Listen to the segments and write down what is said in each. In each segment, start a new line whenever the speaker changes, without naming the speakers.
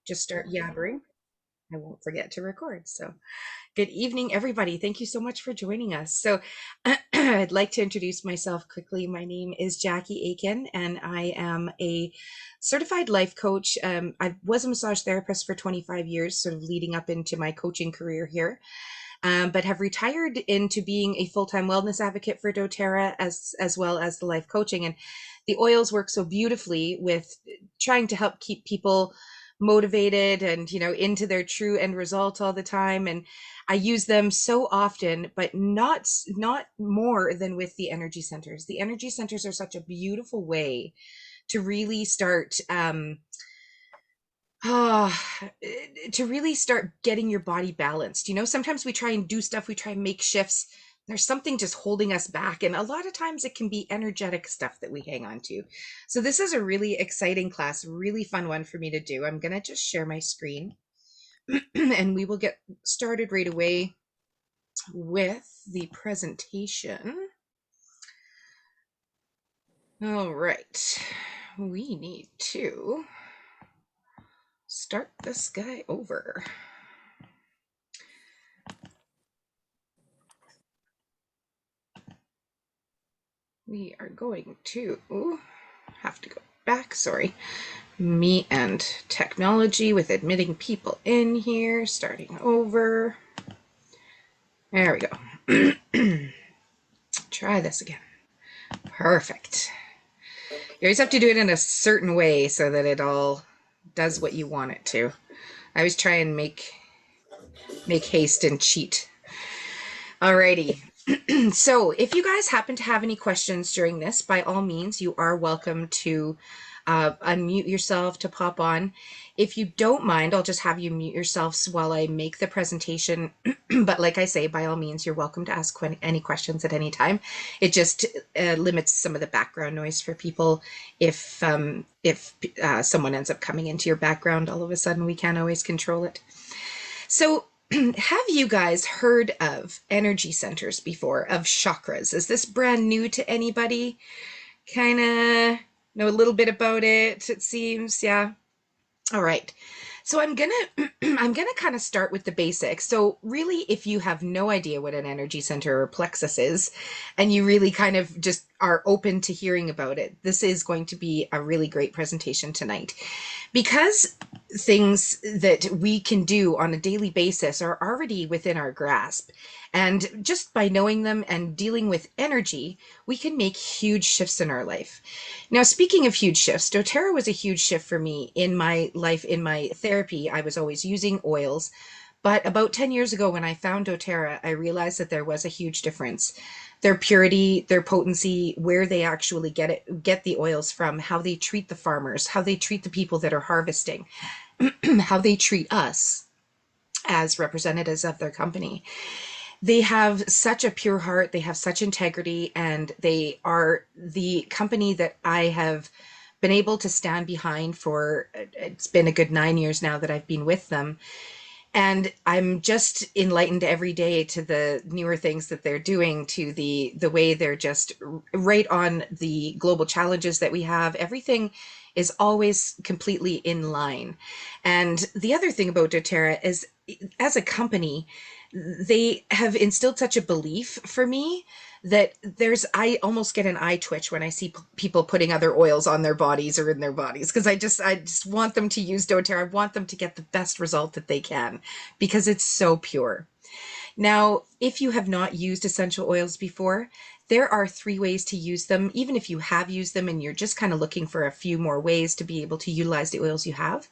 just start yabbering, I won't forget to record. So, good evening, everybody. Thank you so much for joining us. So, I'd like to introduce myself quickly. My name is Jackie Aiken, and I am a certified life coach. I was a massage therapist for 25 years, sort of leading up into my coaching career here. But have retired into being a full-time wellness advocate for doTERRA as well as the life coaching. And the oils work so beautifully with trying to help keep people motivated and into their true end result all the time. And I use them so often, but not more than with the energy centers. The energy centers are such a beautiful way to really start Ah, to really start getting your body balanced. Sometimes we try and do stuff, we try and make shifts. There's something just holding us back. And a lot of times it can be energetic stuff that we hang on to. So this is a really exciting class, really fun one for me to do. I'm going to just share my screen and we will get started right away with the presentation. All right. We need to start this guy over. We are going to have to go back. Sorry. Me and technology with admitting people in here. Starting over. There we go. Try this again. Perfect. You always have to do it in a certain way so that it all does what you want it to. I always try and make haste and cheat. Alrighty. So if you guys happen to have any questions during this, by all means, you are welcome to unmute yourself to pop on. If you don't mind, I'll just have you mute yourselves while I make the presentation. But like I say, by all means, you're welcome to ask any questions at any time. It just limits some of the background noise for people. If someone ends up coming into your background, all of a sudden, we can't always control it. So have you guys heard of energy centers before, of chakras? Is this brand new to anybody? Kind of know a little bit about it, it seems. Yeah. All right. So I'm gonna I'm gonna kind of start with the basics. So really, if you have no idea what an energy center or plexus is, and you really kind of just are open to hearing about it, this is going to be a really great presentation tonight. Because things that we can do on a daily basis are already within our grasp. And just by knowing them and dealing with energy, we can make huge shifts in our life. Now, speaking of huge shifts, doTERRA was a huge shift for me in my life. In my therapy, I was always using oils. But about 10 years ago, when I found doTERRA, I realized that there was a huge difference. Their purity, their potency, where they actually get the oils from, how they treat the farmers, how they treat the people that are harvesting, how they treat us as representatives of their company. They have such a pure heart, they have such integrity, and they are the company that I have been able to stand behind for. It's been a good 9 years now that I've been with them. And I'm just enlightened every day to the newer things that they're doing, to the way they're just right on the global challenges that we have. Everything is always completely in line. And the other thing about doTERRA is, as a company, they have instilled such a belief for me that I almost get an eye twitch when I see people putting other oils on their bodies or in their bodies, because I just want them to use doTERRA. I want them to get the best result that they can, because it's so pure. Now, if you have not used essential oils before, there are 3 ways to use them. Even if you have used them and you're just kind of looking for a few more ways to be able to utilize the oils you have,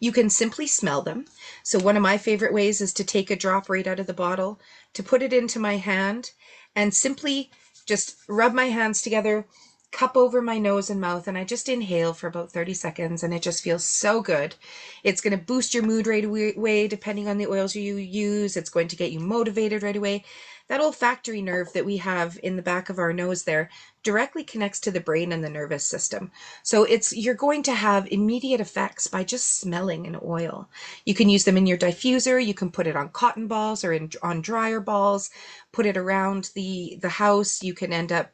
you can simply smell them. So one of my favorite ways is to take a drop right out of the bottle, to put it into my hand, and simply just rub my hands together, cup over my nose and mouth, and I just inhale for about 30 seconds, and it just feels so good. It's going to boost your mood right away, depending on the oils you use. It's going to get you motivated right away. That olfactory nerve that we have in the back of our nose there directly connects to the brain and the nervous system. So you're going to have immediate effects by just smelling an oil. You can use them in your diffuser. You can put it on cotton balls or on dryer balls, put it around the house. You can end up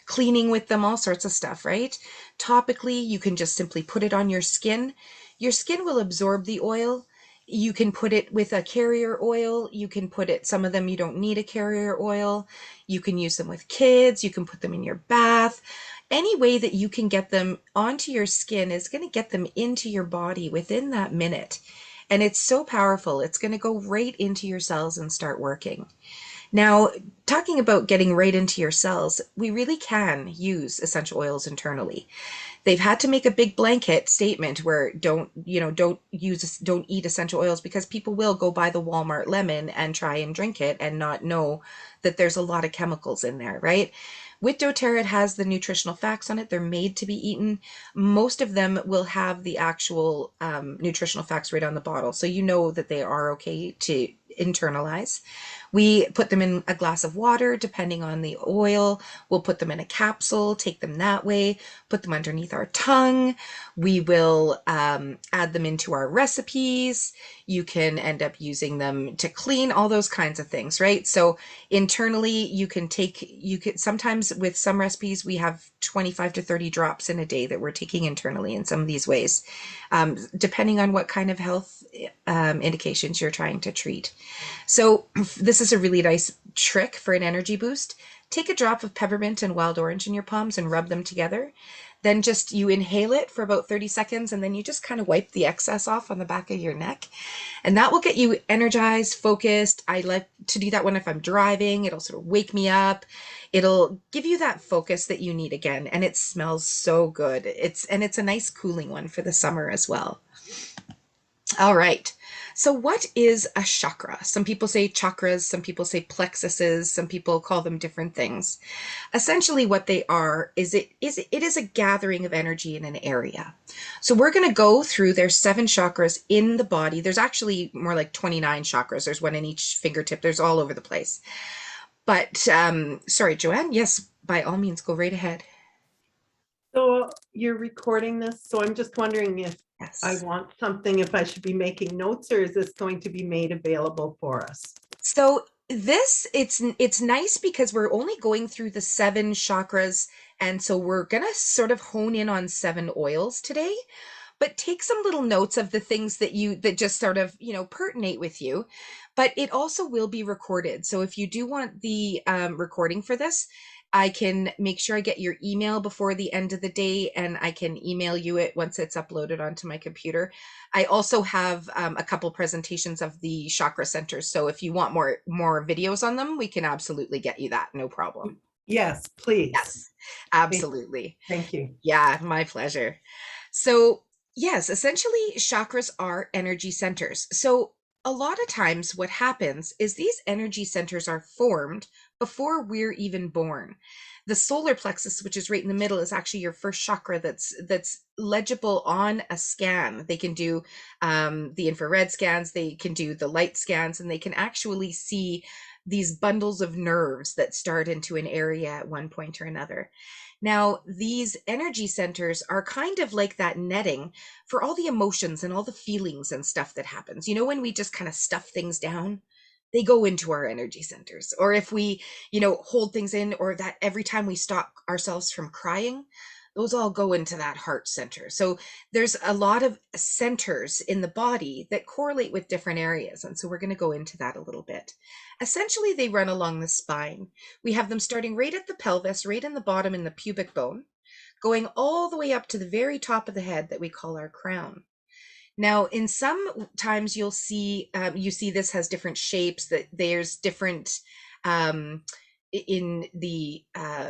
cleaning with them, all sorts of stuff, right? Topically, you can just simply put it on your skin. your skin will absorb the oil. You can put it with a carrier oil. You can put it, some of them you don't need a carrier oil. You can use them with kids. You can put them in your bath. Any way that you can get them onto your skin is going to get them into your body within that minute. And it's so powerful. It's going to go right into your cells and start working. Now, talking about getting right into your cells, we really can use essential oils internally. They've had to make a big blanket statement where don't eat essential oils, because people will go buy the Walmart lemon and try and drink it and not know that there's a lot of chemicals in there, right? With doTERRA, it has the nutritional facts on it. They're made to be eaten. Most of them will have the actual nutritional facts right on the bottle, so you know that they are okay to internalize. We put them in a glass of water, depending on the oil. We'll put them in a capsule, take them that way, put them underneath our tongue. We will add them into our recipes. You can end up using them to clean, all those kinds of things, right? So internally, you can sometimes with some recipes, we have 25 to 30 drops in a day that we're taking internally in some of these ways, depending on what kind of health indications you're trying to treat. So this is a really nice trick for an energy boost. Take a drop of peppermint and wild orange in your palms and rub them together. Then just you inhale it for about 30 seconds, and then you just kind of wipe the excess off on the back of your neck. And that will get you energized, focused. I like to do that when if I'm driving, it'll sort of wake me up. It'll give you that focus that you need again, and it smells so good. It's a nice cooling one for the summer as well. All right. So what is a chakra? Some people say chakras, some people say plexuses, some people call them different things. Essentially what they are is it is a gathering of energy in an area. So we're going to go through, there's 7 chakras in the body. There's actually more like 29 chakras. There's one in each fingertip. There's all over the place. But sorry, Joanne. Yes, by all means, go right ahead.
So you're recording this, so I'm just wondering if I
Yes.
want something, if I should be making notes, or is this going to be made available for us?
So this it's nice because we're only going through the 7 chakras, and so we're gonna sort of hone in on 7 oils today, but take some little notes of the things that just sort of, pertinate with you. But it also will be recorded. So if you do want the recording for this, I can make sure I get your email before the end of the day, and I can email you it once it's uploaded onto my computer. I also have a couple presentations of the chakra centers. So if you want more videos on them, we can absolutely get you that. No problem.
Yes, please.
Yes, absolutely.
Thank you.
Yeah, my pleasure. So, yes, essentially, chakras are energy centers. So, a lot of times, what happens is these energy centers are formed before we're even born. The solar plexus, which is right in the middle, is actually your first chakra that's legible on a scan. They can do the infrared scans, they can do the light scans, and they can actually see these bundles of nerves that start into an area at one point or another. Now, these energy centers are kind of like that netting for all the emotions and all the feelings and stuff that happens. When we just kind of stuff things down, they go into our energy centers. Or if we, hold things in, or that every time we stop ourselves from crying, those all go into that heart center. So there's a lot of centers in the body that correlate with different areas. And so we're going to go into that a little bit. Essentially, they run along the spine. We have them starting right at the pelvis, right in the bottom in the pubic bone, going all the way up to the very top of the head that we call our crown. Now, in some times you see this has different shapes, that there's different um, in the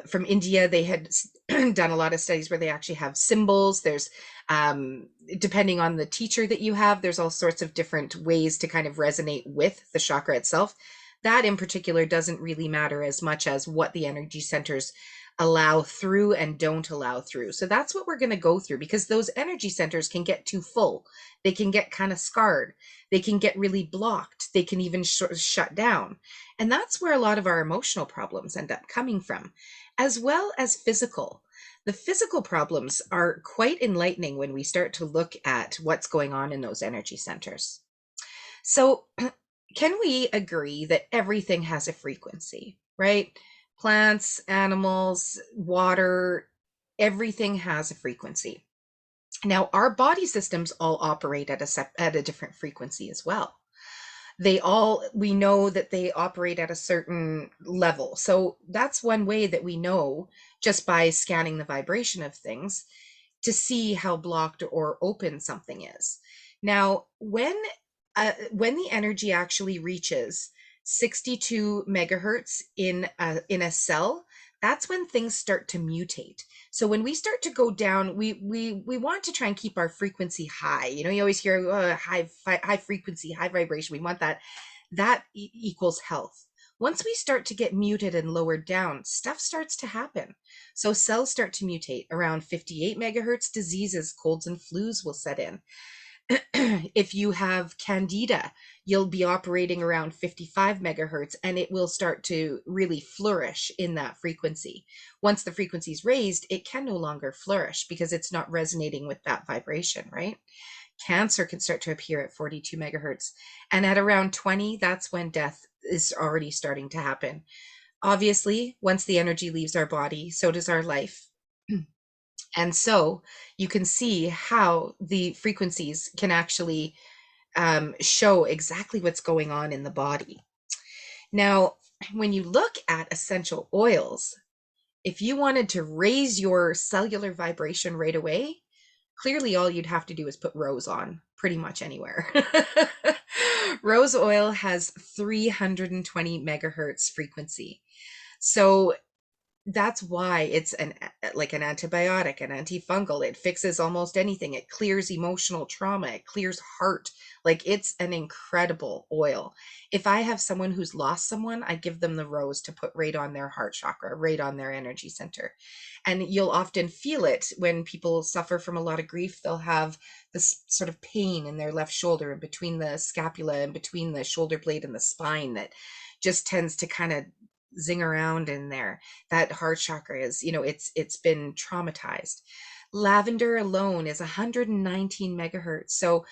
from India, they had done a lot of studies where they actually have symbols. There's depending on the teacher that you have, there's all sorts of different ways to kind of resonate with the chakra itself. That in particular doesn't really matter as much as what the energy centers allow through and don't allow through. So that's what we're going to go through, because those energy centers can get too full. They can get kind of scarred. They can get really blocked. They can even shut down. And that's where a lot of our emotional problems end up coming from, as well as physical. The physical problems are quite enlightening when we start to look at what's going on in those energy centers. So, can we agree that everything has a frequency, right? Plants, animals, water, everything has a frequency. Now, our body systems all operate at at a different frequency as well. We know that they operate at a certain level. So that's one way that we know, just by scanning the vibration of things, to see how blocked or open something is. Now, when the energy actually reaches 62 megahertz in a cell, that's when things start to mutate. So when we start to go down, we want to try and keep our frequency high. You know, you always hear high frequency, high vibration. We want that. That equals health. Once we start to get muted and lowered down, stuff starts to happen. So cells start to mutate. Around 58 megahertz, diseases, colds and flus will set in. If you have candida, you'll be operating around 55 megahertz and it will start to really flourish in that frequency. Once the frequency is raised, it can no longer flourish because it's not resonating with that vibration, right? Cancer can start to appear at 42 megahertz. And at around 20, that's when death is already starting to happen. Obviously, once the energy leaves our body, so does our life. And so you can see how the frequencies can actually show exactly what's going on in the body. Now, when you look at essential oils, if you wanted to raise your cellular vibration right away, clearly all you'd have to do is put rose on pretty much anywhere. Rose oil has 320 megahertz frequency. So that's why it's an like an antibiotic, an antifungal. It fixes almost anything. It clears emotional trauma. It clears heart. Like, it's an incredible oil. If I have someone who's lost someone, I give them the rose to put right on their heart chakra, right on their energy center. And you'll often feel it when people suffer from a lot of grief. They'll have this sort of pain in their left shoulder, in between the scapula and between the shoulder blade and the spine, that just tends to kind of zing around in there. That heart chakra is, it's been traumatized. Lavender alone is 119 megahertz. So,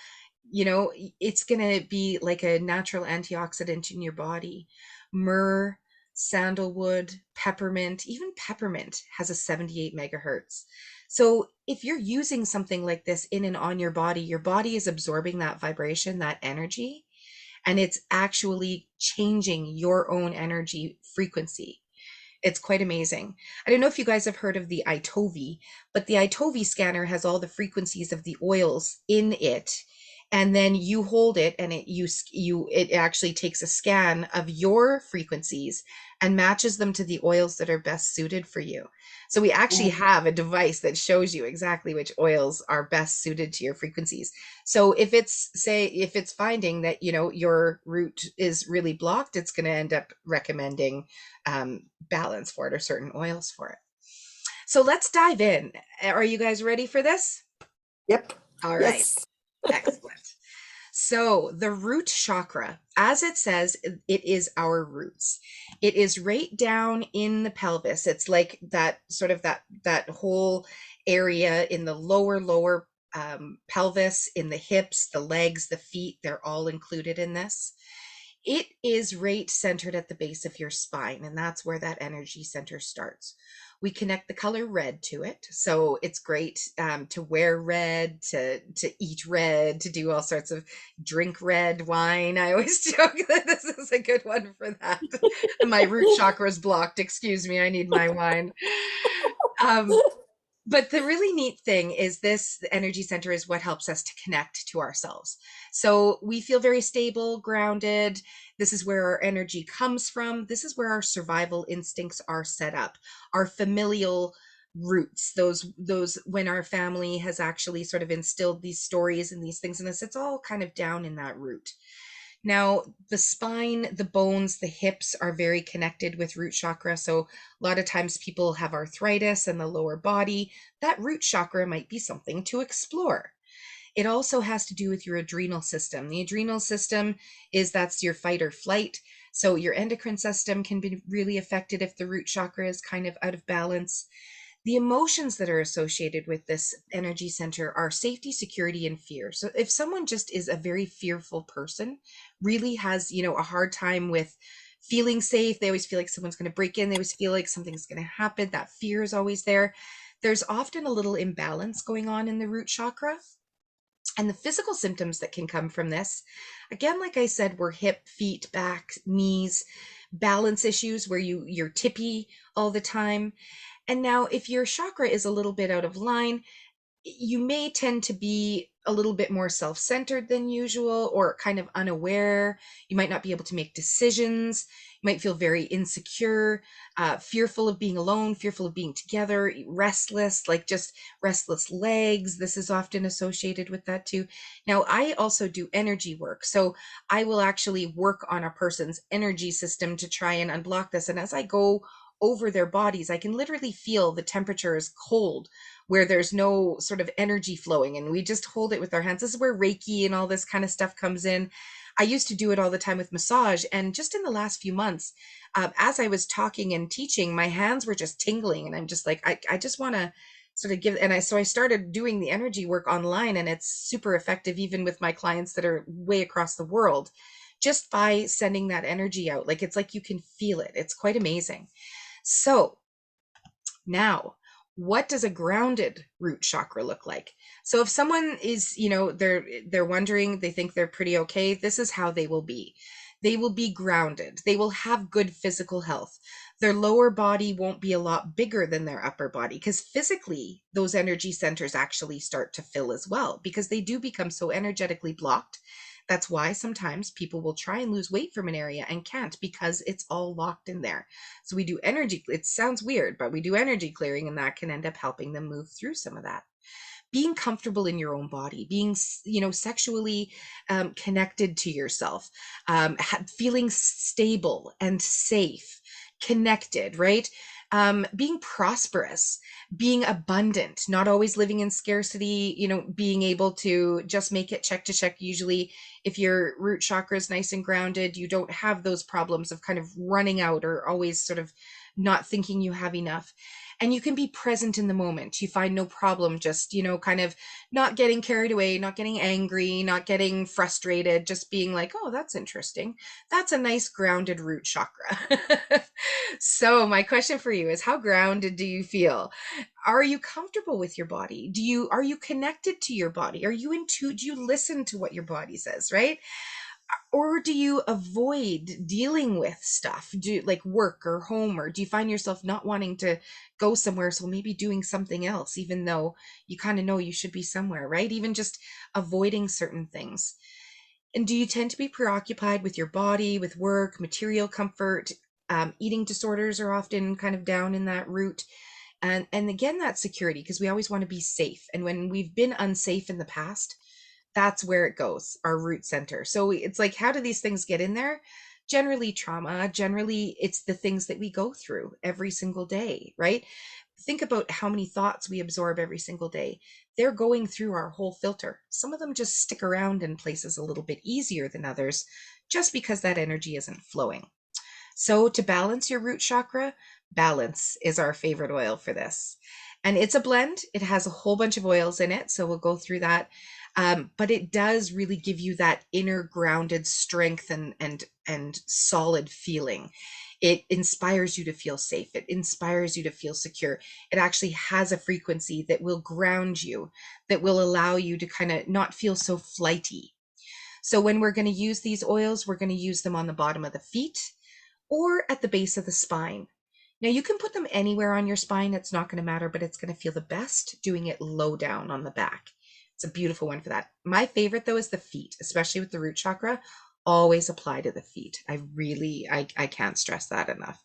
it's going to be like a natural antioxidant in your body. Myrrh, sandalwood, peppermint, even peppermint has a 78 megahertz. So if you're using something like this in and on your body is absorbing that vibration, that energy, and it's actually changing your own energy frequency. It's quite amazing. I don't know if you guys have heard of the Itovi, but the Itovi scanner has all the frequencies of the oils in it. And then you hold it and it actually takes a scan of your frequencies and matches them to the oils that are best suited for you. So we actually
Oh,
have a device that shows you exactly which oils are best suited to your frequencies. So if it's finding that, your root is really blocked, it's going to end up recommending balance for it or certain oils for it. So let's dive in. Are you guys ready for this?
yep.
All right.
Yes.
Excellent. So the root chakra, as it says, it is our roots. It is right down in the pelvis. It's like that sort of that whole area in the lower pelvis, in the hips, the legs, the feet. They're all included in this. It is right centered at the base of your spine, and that's where that energy center starts. We connect the color red to it, so it's great to wear red, to eat red, to do all sorts of drink red wine. I always joke that this is a good one for that. My root chakra is blocked. Excuse me, I need my wine. Um, but the really neat thing is this energy center is what helps us to connect to ourselves. So we feel very stable, grounded. This is where our energy comes from. This is where our survival instincts are set up. Our familial roots, those when our family has actually sort of instilled these stories and these things in us, it's all kind of down in that root. Now, the spine, the bones, the hips are very connected with root chakra. So a lot of times people have arthritis in the lower body. That root chakra might be something to explore. It also has to do with your adrenal system. The adrenal system that's your fight or flight. So your endocrine system can be really affected if the root chakra is kind of out of balance. The emotions that are associated with this energy center are safety, security, and fear. So if someone just is a very fearful person, really has, a hard time with feeling safe, they always feel like someone's going to break in, they always feel like something's going to happen, that fear is always there. there's often a little imbalance going on in the root chakra. And the physical symptoms that can come from this, again, like I said, were hip, feet, back, knees, balance issues where you're tippy all the time. And now if your chakra is a little bit out of line, you may tend to be a little bit more self-centered than usual, or kind of unaware. You might not be able to make decisions. You might feel very insecure, fearful of being alone, fearful of being together, restless, like just restless legs. This is often associated with that too. Now, I also do energy work. So I will actually work on a person's energy system to try and unblock this. And as I go over their bodies, I can literally feel the temperature is cold where there's no sort of energy flowing, and we just hold it with our hands. This is where Reiki and all this kind of stuff comes in. I used to do it all the time with massage, and just in the last few months, as I was talking and teaching, my hands were just tingling, and I'm just like, I just want to sort of give, and I started doing the energy work online, and it's super effective even with my clients that are way across the world, just by sending that energy out. Like it's like you can feel it. It's quite amazing. So now, what does a grounded root chakra look like? So if someone is, they're wondering, they think they're pretty okay, this is how they will be. They will be grounded. They will have good physical health. Their lower body won't be a lot bigger than their upper body, because physically those energy centers actually start to fill as well, because they do become so energetically blocked. That's why sometimes people will try and lose weight from an area and can't, because it's all locked in there. So we do energy, it sounds weird, but we do energy clearing, and that can end up helping them move through some of that. Being comfortable in your own body, being, sexually connected to yourself, feeling stable and safe, connected, right? Being prosperous, being abundant, not always living in scarcity, being able to just make it check to check. Usually, if your root chakra is nice and grounded, you don't have those problems of kind of running out or always sort of not thinking you have enough. And you can be present in the moment. You find no problem just, kind of not getting carried away, not getting angry, not getting frustrated, just being like, oh, that's interesting. That's a nice grounded root chakra. So my question for you is, how grounded do you feel? Are you comfortable with your body? Are you connected to your body? Are you do you listen to what your body says, right? Or do you avoid dealing with stuff, like work or home, or do you find yourself not wanting to go somewhere, so maybe doing something else, even though you kind of know you should be somewhere, right? Even just avoiding certain things. And do you tend to be preoccupied with your body, with work, material comfort? Eating disorders are often kind of down in that route. And again, that security, because we always want to be safe. And when we've been unsafe in the past, that's where it goes, our root center. So it's like, how do these things get in there? Generally trauma, generally it's the things that we go through every single day, right? Think about how many thoughts we absorb every single day. They're going through our whole filter. Some of them just stick around in places a little bit easier than others, just because that energy isn't flowing. So to balance your root chakra, balance is our favorite oil for this. And it's a blend. It has a whole bunch of oils in it. So we'll go through that. But it does really give you that inner grounded strength and solid feeling. It inspires you to feel safe. It inspires you to feel secure. It actually has a frequency that will ground you, that will allow you to kind of not feel so flighty. So when we're going to use these oils, we're going to use them on the bottom of the feet or at the base of the spine. Now you can put them anywhere on your spine. It's not going to matter, but it's going to feel the best doing it low down on the back. It's a beautiful one for that. My favorite though is the feet, especially with the root chakra. Always apply to the feet. I can't stress that enough.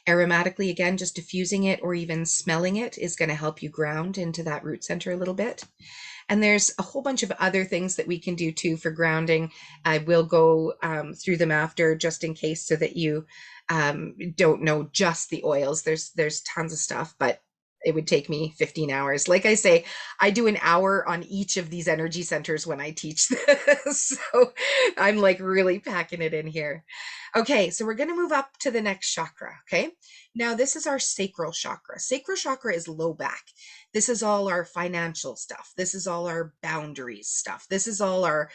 Aromatically, again, just diffusing it or even smelling it is going to help you ground into that root center a little bit. And there's a whole bunch of other things that we can do too for grounding. I will go through them after, just in case, so that you don't know just the oils. There's tons of stuff, but it would take me 15 hours. Like I say, I do an hour on each of these energy centers when I teach this. So I'm like really packing it in here. Okay, so we're going to move up to the next chakra. Okay, now this is our sacral chakra. Sacral chakra is low back. This is all our financial stuff. This is all our boundaries stuff. This is all our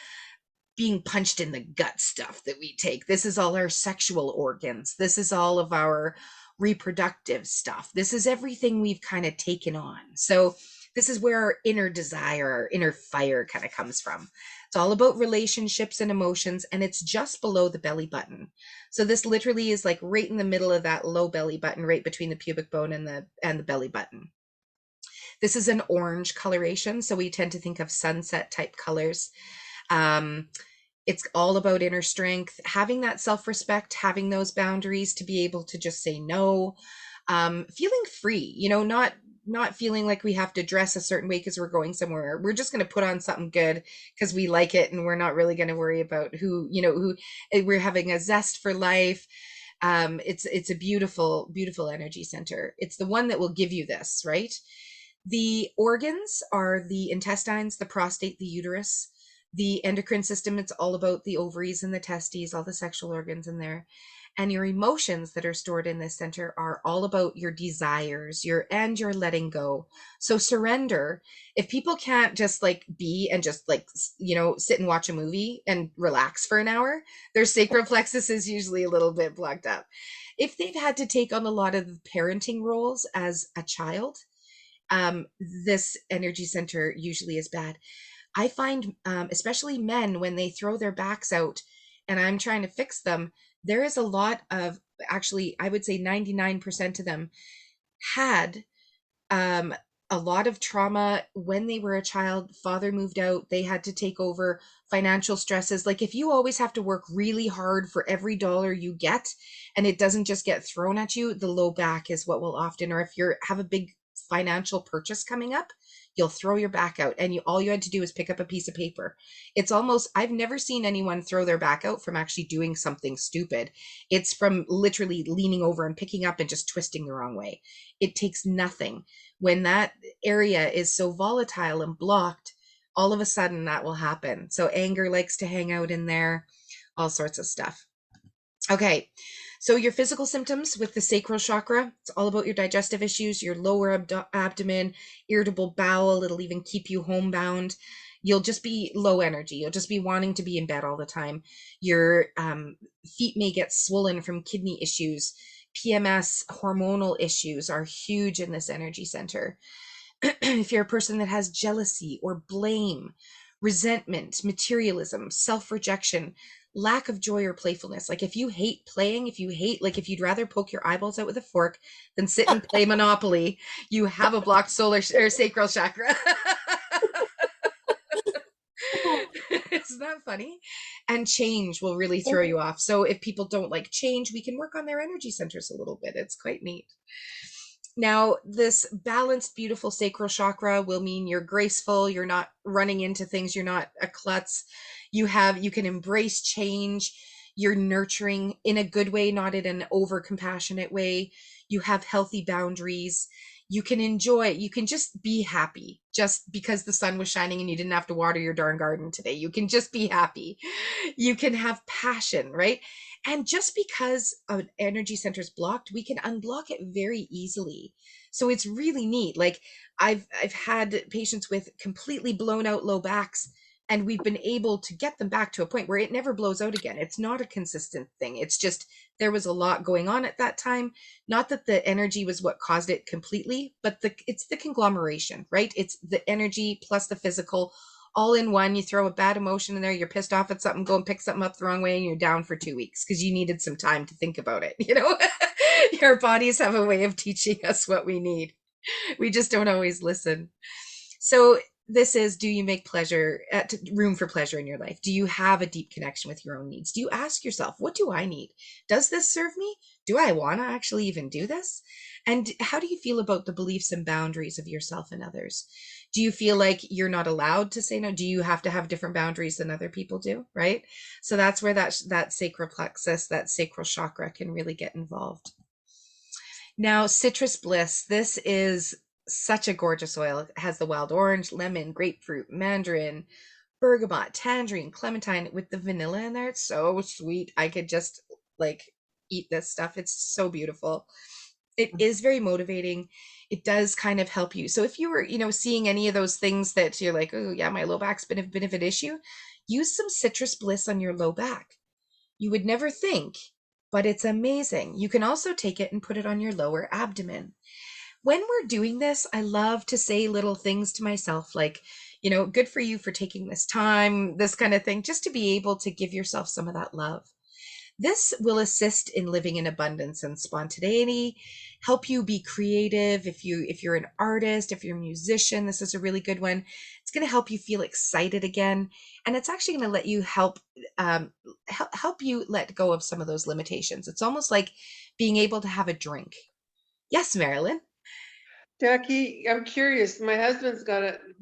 being punched in the gut stuff that we take. This is all our sexual organs. This is all of our reproductive stuff. This is everything we've kind of taken on. So this is where our inner desire, our inner fire kind of comes from. It's all about relationships and emotions, and it's just below the belly button. So this literally is like right in the middle of that low belly button, right between the pubic bone and the belly button. This is an orange coloration, so we tend to think of sunset type colors. Um, it's all about inner strength, having that self-respect, having those boundaries to be able to just say no, feeling free, not feeling like we have to dress a certain way because we're going somewhere. We're just going to put on something good because we like it, and we're not really going to worry about who we're having a zest for life. It's a beautiful, beautiful energy center. It's the one that will give you this, right? The organs are the intestines, the prostate, the uterus. The endocrine system, it's all about the ovaries and the testes, all the sexual organs in there. And your emotions that are stored in this center are all about your desires, your letting go. So surrender. If people can't just like be and just like, sit and watch a movie and relax for an hour, their sacral plexus is usually a little bit plugged up. If they've had to take on a lot of parenting roles as a child, this energy center usually is bad. I find, especially men, when they throw their backs out and I'm trying to fix them, there is a lot of, actually, I would say 99% of them had um, a lot of trauma when they were a child. Father moved out, they had to take over financial stresses. Like if you always have to work really hard for every dollar you get and it doesn't just get thrown at you, the low back is what will often, or if you have a big financial purchase coming up, you'll throw your back out and all you had to do is pick up a piece of paper. It's almost, I've never seen anyone throw their back out from actually doing something stupid. It's from literally leaning over and picking up and just twisting the wrong way. It takes nothing. When that area is so volatile and blocked, all of a sudden that will happen. So anger likes to hang out in there, all sorts of stuff. Okay, so your physical symptoms with the sacral chakra, it's all about your digestive issues, your lower abdomen, irritable bowel. It'll even keep you homebound. You'll just be low energy. You'll just be wanting to be in bed all the time. Your feet may get swollen from kidney issues. PMS, hormonal issues are huge in this energy center. If you're a person that has jealousy or blame, resentment, materialism, self-rejection, lack of joy or playfulness. Like if you hate playing, if you'd rather poke your eyeballs out with a fork than sit and play Monopoly, you have a blocked solar or sacral chakra. Isn't that funny? And change will really throw you off. So if people don't like change, we can work on their energy centers a little bit. It's quite neat. Now, this balanced, beautiful sacral chakra will mean you're graceful, you're not running into things, you're not a klutz. You can embrace change, you're nurturing in a good way, not in an over compassionate way. You have healthy boundaries. You can just be happy just because the sun was shining and you didn't have to water your darn garden today. You can just be happy. You can have passion, right? And just because an energy center is blocked, we can unblock it very easily. So it's really neat. Like I've had patients with completely blown out low backs, and we've been able to get them back to a point where it never blows out again. It's not a consistent thing. It's just there was a lot going on at that time. Not that the energy was what caused it completely, but it's the conglomeration, right? It's the energy plus the physical all in one. You throw a bad emotion in there, you're pissed off at something, go and pick something up the wrong way, and you're down for 2 weeks because you needed some time to think about it. Our bodies have a way of teaching us what we need. We just don't always listen. So this is, do you make room for pleasure in your life? Do you have a deep connection with your own needs? Do you ask yourself, what do I need? Does this serve me? Do I want to actually even do this? And how do you feel about the beliefs and boundaries of yourself and others? Do you feel like you're not allowed to say no? Do you have to have different boundaries than other people do? Right? So that's where that sacral plexus, that sacral chakra can really get involved. Now, citrus bliss, this is such a gorgeous oil. It has the wild orange, lemon, grapefruit, mandarin, bergamot, tangerine, clementine with the vanilla in there. It's so sweet. I could just like eat this stuff. It's so beautiful. It is very motivating. It does kind of help you. So if you were, seeing any of those things that you're like, oh yeah, my low back's been a bit of an issue, use some citrus bliss on your low back. You would never think, but it's amazing. You can also take it and put it on your lower abdomen. When we're doing this, I love to say little things to myself like, good for you for taking this time, this kind of thing, just to be able to give yourself some of that love. This will assist in living in abundance and spontaneity, help you be creative. If you're an artist, if you're a musician, this is a really good one. It's going to help you feel excited again, and it's actually going to let you help you let go of some of those limitations. It's almost like being able to have a drink. Yes, Marilyn.
Jackie, I'm curious. My husband's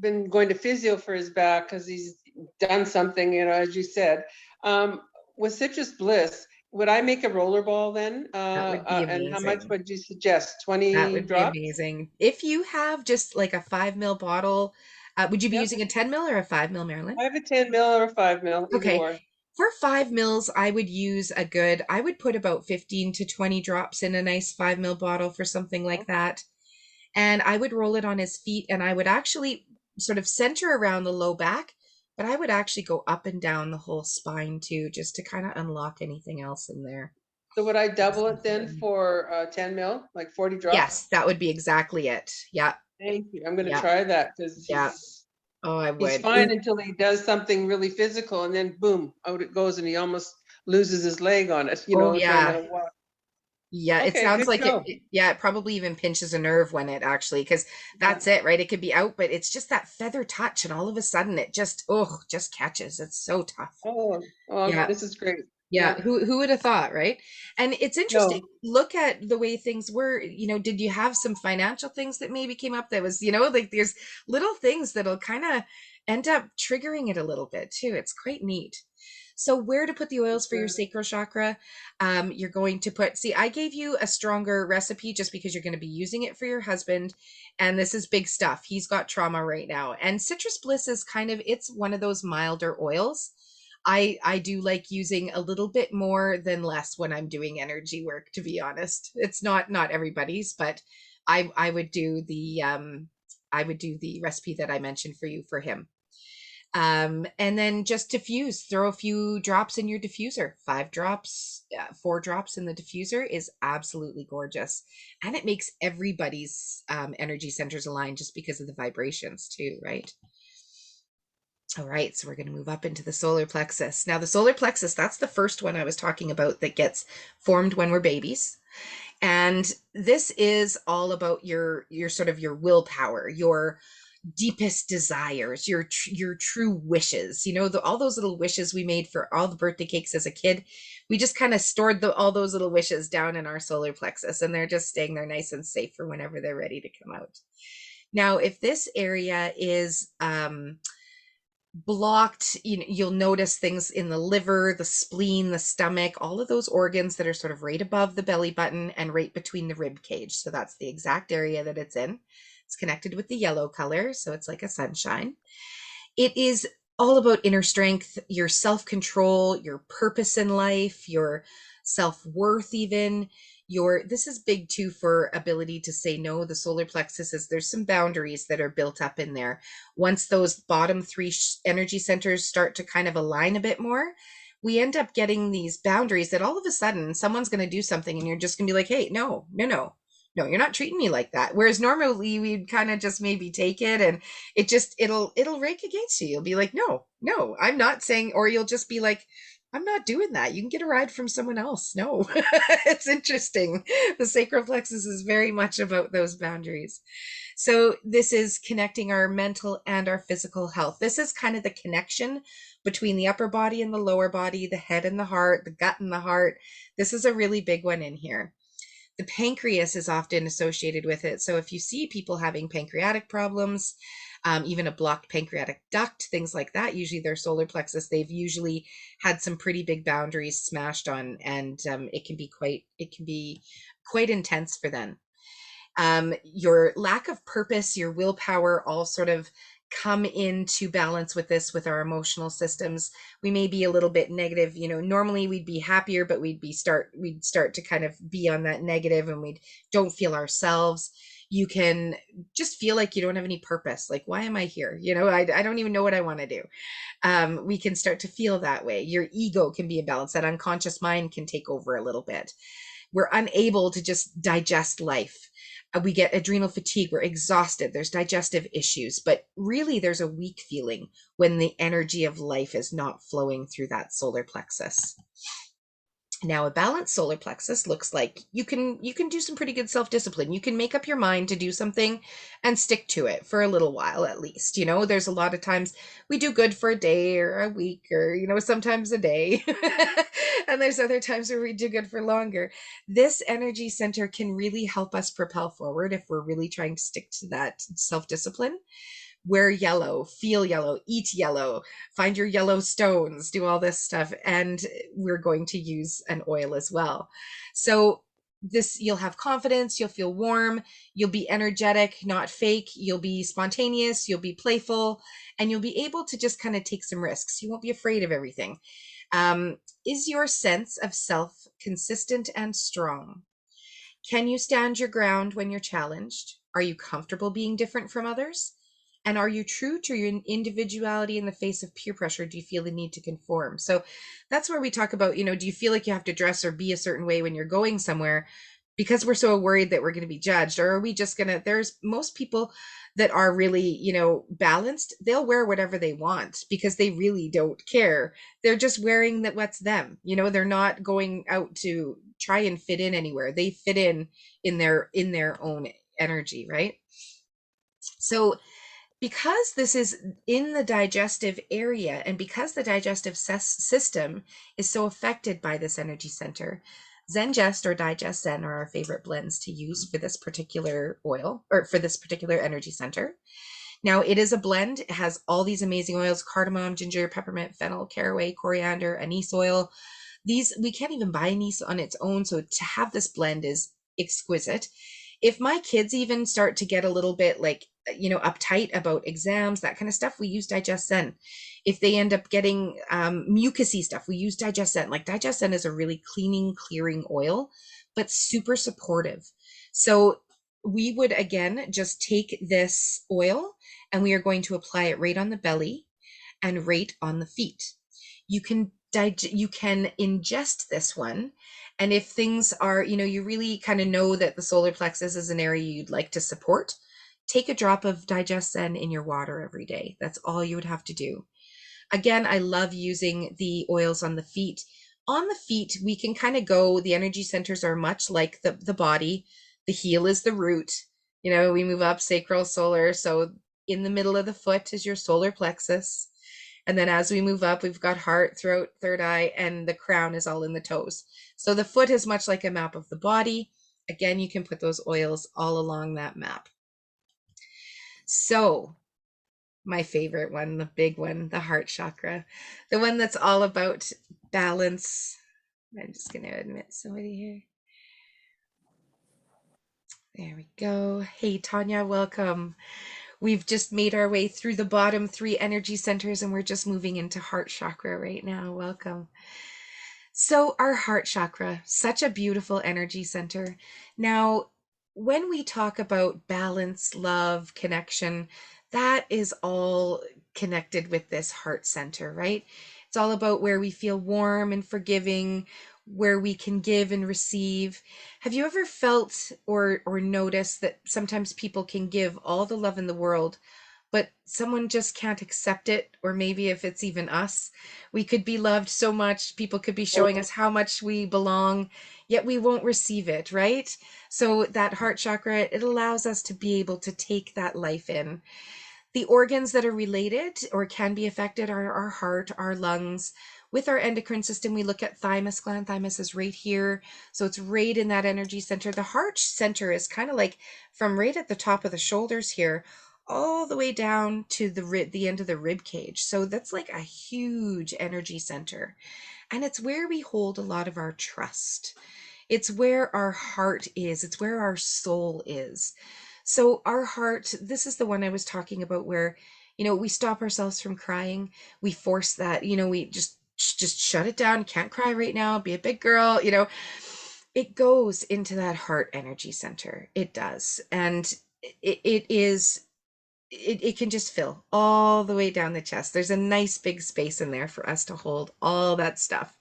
been going to physio for his back because he's done something, as you said. Um, with Citrus Bliss, would I make a roller ball then?
That would be
And how much
amazing.
would you suggest?
That
20
would be
drops?
amazing. If you have just like a 5 ml bottle, would you be
Yep.
using a 10 ml or a 5 ml, Marilyn?
I have a 10 mil or a 5 mil, either
Okay.
or.
For 5 mls, I would put about 15 to 20 drops in a nice 5 ml bottle for something like that. And I would roll it on his feet, and I would actually sort of center around the low back, but I would actually go up and down the whole spine too, just to kind of unlock anything else in there.
So would I double it then for 10 mil, like 40 drops?
Yes, that would be exactly it. Yeah,
Thank you. I'm going to
yeah,
try that because
yeah. Oh, I
he's
would.
fine until he does something really physical, and then boom, out it goes, and he almost loses his leg on it,
Oh,
trying
yeah.
to walk.
Yeah, it
Okay,
sounds
good to
like
know.
yeah, it probably even pinches a nerve when it actually, because
Yeah.
that's it, right? It could be out, but it's just that feather touch, and all of a sudden it just catches. It's so tough.
Oh, well,
Yeah.
this is great.
Yeah,
Yeah.
who would have thought, right? And it's interesting.
No.
Look at the way things were. Did you have some financial things that maybe came up that was, like there's little things that'll kind of end up triggering it a little bit too. It's quite neat. So where to put the oils for your sacral chakra? You're going to see, I gave you a stronger recipe just because you're going to be using it for your husband. And this is big stuff. He's got trauma right now. And Citrus Bliss is it's one of those milder oils. I do like using a little bit more than less when I'm doing energy work, to be honest. It's not everybody's, but I would do the recipe that I mentioned for you for him. And then just diffuse, throw a few drops in your diffuser. 5 drops, 4 drops in the diffuser is absolutely gorgeous. And it makes everybody's energy centers align just because of the vibrations too, right? All right, so we're going to move up into the solar plexus. Now, the solar plexus, that's the first one I was talking about that gets formed when we're babies. And this is all about your sort of your willpower, your deepest desires, your true wishes. All those little wishes we made for all the birthday cakes as a kid. We just kind of stored all those little wishes down in our solar plexus, and they're just staying there nice and safe for whenever they're ready to come out. Now, if this area is blocked, you'll notice things in the liver, the spleen, the stomach, all of those organs that are sort of right above the belly button and right between the rib cage. So that's the exact area that it's in. It's connected with the yellow color, so it's like a sunshine. It is all about inner strength, your self-control, your purpose in life, your self-worth even. This is big too for ability to say no. The solar plexus there's some boundaries that are built up in there. Once those bottom 3 energy centers start to kind of align a bit more, we end up getting these boundaries that all of a sudden someone's going to do something and you're just going to be like, hey, no, no, no, no, you're not treating me like that. Whereas normally we'd kind of just maybe take it, and it'll rake against you. You'll be like, no, no, I'm not saying, or you'll just be like, I'm not doing that. You can get a ride from someone else. No. It's interesting. The sacral plexus is very much about those boundaries. So this is connecting our mental and our physical health. This is kind of the connection between the upper body and the lower body, the head and the heart, the gut and the heart. This is a really big one in here. The pancreas is often associated with it. So if you see people having pancreatic problems, even a blocked pancreatic duct, things like that, usually their solar plexus, they've usually had some pretty big boundaries smashed on, and it can be quite intense for them. Your lack of purpose, your willpower, all sort of come into balance with this, with our emotional systems. We may be a little bit negative. Normally we'd be happier, but we'd start to kind of be on that negative, and we don't feel ourselves. You can just feel like you don't have any purpose. Like, why am I here? I don't even know what I want to do. We can start to feel that way. Your ego can be imbalanced. That unconscious mind can take over a little bit. We're unable to just digest life. We get adrenal fatigue. We're exhausted. There's digestive issues, but really there's a weak feeling when the energy of life is not flowing through that solar plexus. Now, a balanced solar plexus looks like you can do some pretty good self-discipline. You can make up your mind to do something and stick to it for a little while at least. There's a lot of times we do good for a day or a week or sometimes a day. And there's other times where we do good for longer. This energy center can really help us propel forward if we're really trying to stick to that self-discipline. Wear yellow, feel yellow, eat yellow, find your yellow stones, do all this stuff. And we're going to use an oil as well. So you'll have confidence, you'll feel warm, you'll be energetic, not fake, you'll be spontaneous, you'll be playful, and you'll be able to just kind of take some risks. You won't be afraid of everything. Is your sense of self consistent and strong? Can you stand your ground when you're challenged? Are you comfortable being different from others? And are you true to your individuality in the face of peer pressure? Do you feel the need to conform? So that's where we talk about, do you feel like you have to dress or be a certain way when you're going somewhere because we're so worried that we're going to be judged? Or are we just going to, there's most people that are really, balanced, they'll wear whatever they want because they really don't care. They're just wearing that what's them. They're not going out to try and fit in anywhere. They fit in their own energy, right? So because this is in the digestive area and because the digestive system is so affected by this energy center, Zengest or Digest Zen are our favorite blends to use for this particular oil or for this particular energy center. Now, it is a blend. It has all these amazing oils: cardamom, ginger, peppermint, fennel, caraway, coriander, anise oil. These, we can't even buy anise on its own, so to have this blend is exquisite. If my kids even start to get a little bit like, uptight about exams, that kind of stuff, we use Digest Zen. If they end up getting mucusy stuff, we use Digest Zen. Like, Digest Zen is a really cleaning, clearing oil, but super supportive. So we would, again, just take this oil and we are going to apply it right on the belly and right on the feet. You can ingest this one. And if things are, you really kind of know that the solar plexus is an area you'd like to support, take a drop of Digest Zen in your water every day. That's all you would have to do. Again, I love using the oils on the feet. On the feet, we can kind of go, the energy centers are much like the body. The heel is the root. We move up sacral, solar. So in the middle of the foot is your solar plexus. And then as we move up, we've got heart, throat, third eye, and the crown is all in the toes. So the foot is much like a map of the body. Again, you can put those oils all along that map. So my favorite one, the big one, the heart chakra, the one that's all about balance. I'm just going to admit somebody here. There we go. Hey, Tanya, welcome. We've just made our way through the bottom 3 energy centers and we're just moving into heart chakra right now. Welcome. So our heart chakra, such a beautiful energy center. Now, when we talk about balance, love, connection, that is all connected with this heart center, right? It's all about where we feel warm and forgiving, where we can give and receive. Have you ever felt or noticed that sometimes people can give all the love in the world, but someone just can't accept it? Or maybe if it's even us, we could be loved so much, people could be showing us how much we belong, yet we won't receive it, right? So that heart chakra, it allows us to be able to take that life in. The organs that are related or can be affected are our heart, our lungs. With our endocrine system, we look at thymus gland. Thymus is right here. So it's right in that energy center. The heart center is kind of like from right at the top of the shoulders here, all the way down to the end of the rib cage. So that's like a huge energy center. And it's where we hold a lot of our trust. It's where our heart is. It's where our soul is. So our heart, this is the one I was talking about where, we stop ourselves from crying. We force that, we just shut it down. Can't cry right now. Be a big girl. It goes into that heart energy center. It does. And it is, it can just fill all the way down the chest. There's a nice big space in there for us to hold all that stuff.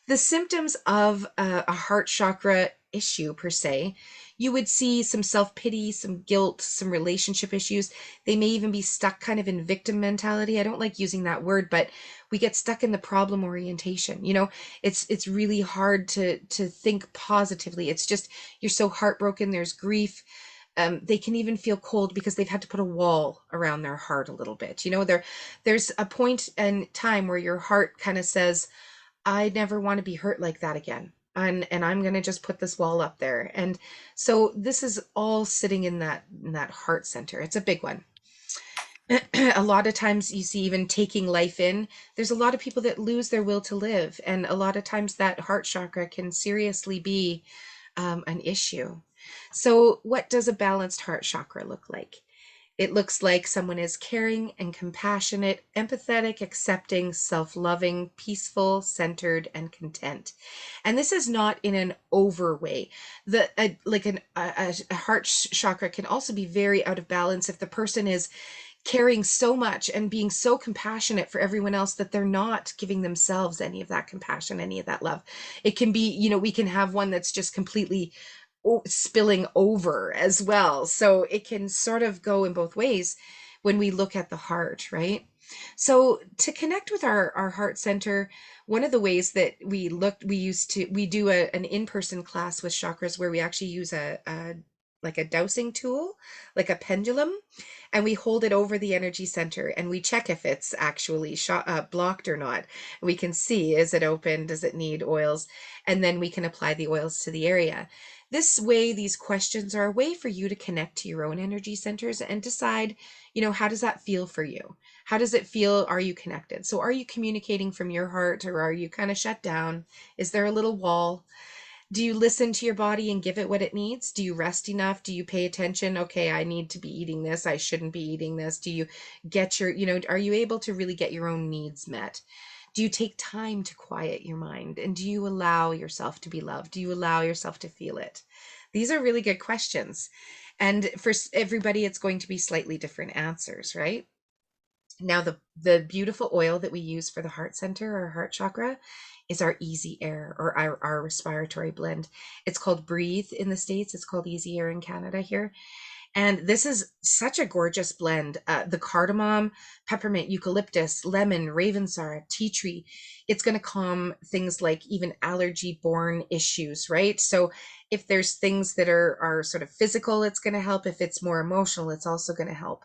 The symptoms of a heart chakra issue, per se, you would see some self pity, some guilt, some relationship issues. They may even be stuck kind of in victim mentality. I don't like using that word, but we get stuck in the problem orientation. You know, it's really hard to think positively. It's just you're so heartbroken. There's grief. They can even feel cold because they've had to put a wall around their heart a little bit. You know, there's a point in time where your heart kind of says, I never want to be hurt like that again. And I'm going to just put this wall up there. And so this is all sitting in that heart center. It's a big one. A lot of times you see even taking life in, there's a lot of people that lose their will to live. And a lot of times that heart chakra can seriously be an issue. So what does a balanced heart chakra look like? It looks like someone is caring and compassionate, empathetic, accepting, self-loving, peaceful, centered, and content. And this is not in an over way. A heart chakra can also be very out of balance if the person is caring so much and being so compassionate for everyone else that they're not giving themselves any of that compassion, any of that love. It can be, you know, we can have one that's just completely spilling over as well. So it can sort of go in both ways when we look at the heart, right? So to connect with our heart center, one of the ways that we do an in-person class with chakras where we actually use a like a dowsing tool, like a pendulum, and we hold it over the energy center and we check if it's actually blocked or not. We can see, is it open? Does it need oils? And then we can apply the oils to the area. This way, these questions are a way for you to connect to your own energy centers and decide, you know, how does that feel for you? How does it feel? Are you connected? So are you communicating from your heart, or are you kind of shut down? Is there a little wall? Do you listen to your body and give it what it needs? Do you rest enough? Do you pay attention? Okay, I need to be eating this. I shouldn't be eating this. Do you get your, you know, are you able to really get your own needs met? Do you take time to quiet your mind? And do you allow yourself to be loved? Do you allow yourself to feel it? These are really good questions. And for everybody, it's going to be slightly different answers, right? Now, the beautiful oil that we use for the heart center or heart chakra is our easy air, or our respiratory blend. It's called Breathe in the States. It's called Easy Air in Canada here. And this is such a gorgeous blend. The cardamom, peppermint, eucalyptus, lemon, ravensara, tea tree. It's going to calm things like even allergy-borne issues, right? So if there's things that are sort of physical, it's going to help. If it's more emotional, it's also going to help.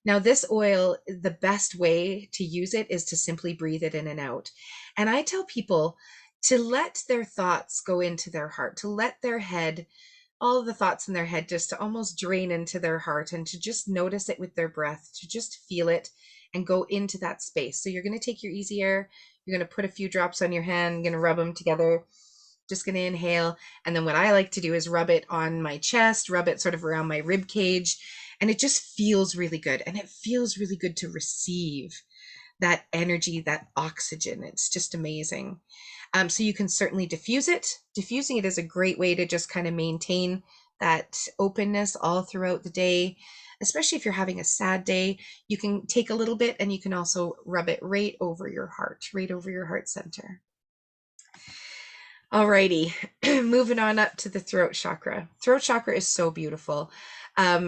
Now, this oil, the best way to use it is to simply breathe it in and out. And I tell people to let their thoughts go into their heart, to let their head, all of the thoughts in their head, just to almost drain into their heart and to just notice it with their breath, to just feel it and go into that space. So you're going to take your easy air, you're going to put a few drops on your hand, you're going to rub them together. Just going to inhale. And then what I like to do is rub it on my chest, rub it sort of around my rib cage. And it just feels really good. And it feels really good to receive that energy, that oxygen. It's just amazing. So you can certainly diffuse it. Diffusing it is a great way to just kind of maintain that openness all throughout the day. Especially if you're having a sad day, you can take a little bit and you can also rub it right over your heart, right over your heart center. Alrighty, moving on up to the throat chakra. Throat chakra is so beautiful.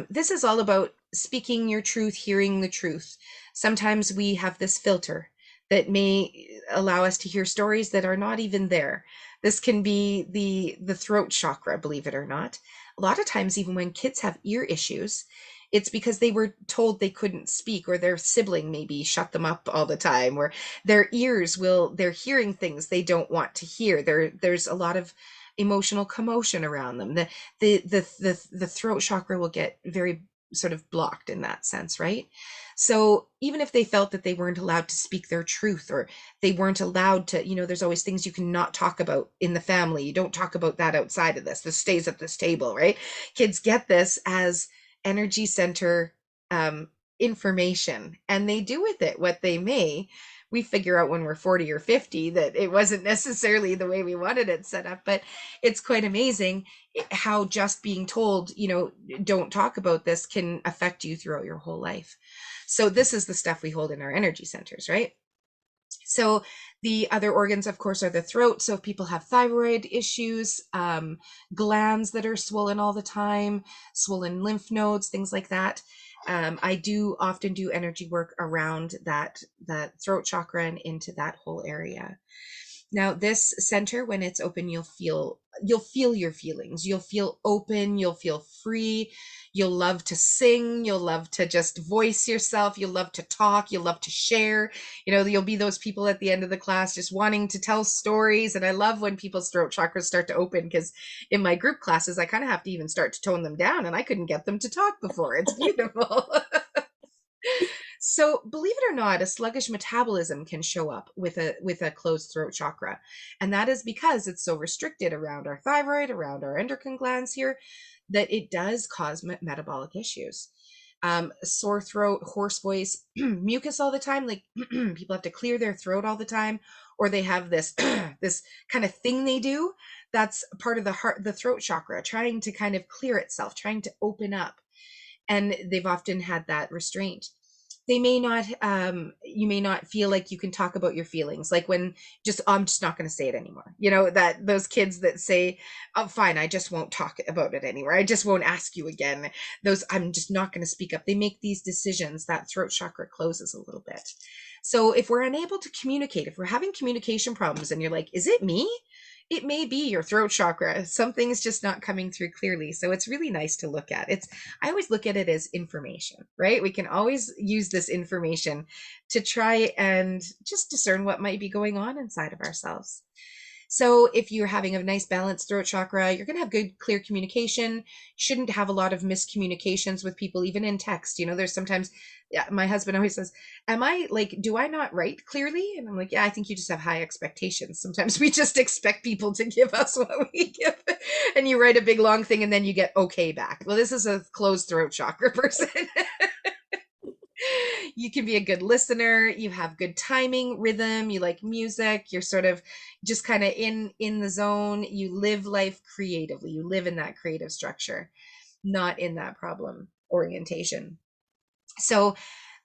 This is all about speaking your truth, hearing the truth. Sometimes we have this filter that may allow us to hear stories that are not even there. This can be the throat chakra, believe it or not. A lot of times, even when kids have ear issues, it's because they were told they couldn't speak, or their sibling maybe shut them up all the time, or their ears they're hearing things they don't want to hear. There's a lot of emotional commotion around them. The throat chakra will get very sort of blocked in that sense, right? So even if they felt that they weren't allowed to speak their truth, or they weren't allowed to, you know, there's always things you cannot talk about in the family. You don't talk about that outside of this. This stays at this table, right? Kids get this as energy center information, and they do with it what they may, we figure out when we're 40 or 50 that it wasn't necessarily the way we wanted it set up. But it's quite amazing how just being told, don't talk about this can affect you throughout your whole life. So this is the stuff we hold in our energy centers, right? So the other organs, of course, are the throat. So if people have thyroid issues, glands that are swollen all the time, swollen lymph nodes, things like that. I do often do energy work around that throat chakra and into that whole area. Now, this center, when it's open, you'll feel your feelings. You'll feel open, you'll feel free. You'll love to sing, you'll love to just voice yourself, you'll love to talk, you'll love to share. You'll be those people at the end of the class just wanting to tell stories. And I love when people's throat chakras start to open, because in my group classes, I kind of have to even start to tone them down, and I couldn't get them to talk before. It's beautiful. So believe it or not, a sluggish metabolism can show up with a closed throat chakra. And that is because it's so restricted around our thyroid, around our endocrine glands here, that it does cause metabolic issues. Sore throat, hoarse voice, mucus all the time. Like people have to clear their throat all the time, or they have this this kind of thing they do. That's part of the throat chakra, trying to kind of clear itself, trying to open up. And they've often had that restraint. They may not, you may not feel like you can talk about your feelings, like when I'm just not going to say it anymore, that those kids that say, oh fine, I just won't talk about it anymore, I just won't ask you again, those I'm just not going to speak up. They make these decisions. That throat chakra closes a little bit. So if we're unable to communicate, if we're having communication problems and you're like, is it me? It may be your throat chakra. Something's just not coming through clearly. So it's really nice to look at. I always look at it as information, right? We can always use this information to try and just discern what might be going on inside of ourselves. So if you're having a nice balanced throat chakra, you're going to have good, clear communication. Shouldn't have a lot of miscommunications with people, even in text. There's sometimes, yeah, my husband always says, do I not write clearly? And I'm like, yeah, I think you just have high expectations. Sometimes we just expect people to give us what we give. And you write a big long thing and then you get okay back. Well, this is a closed throat chakra person. You can be a good listener, you have good timing, rhythm, you like music, you're sort of just kind of in the zone. You live life creatively, you live in that creative structure, not in that problem orientation. So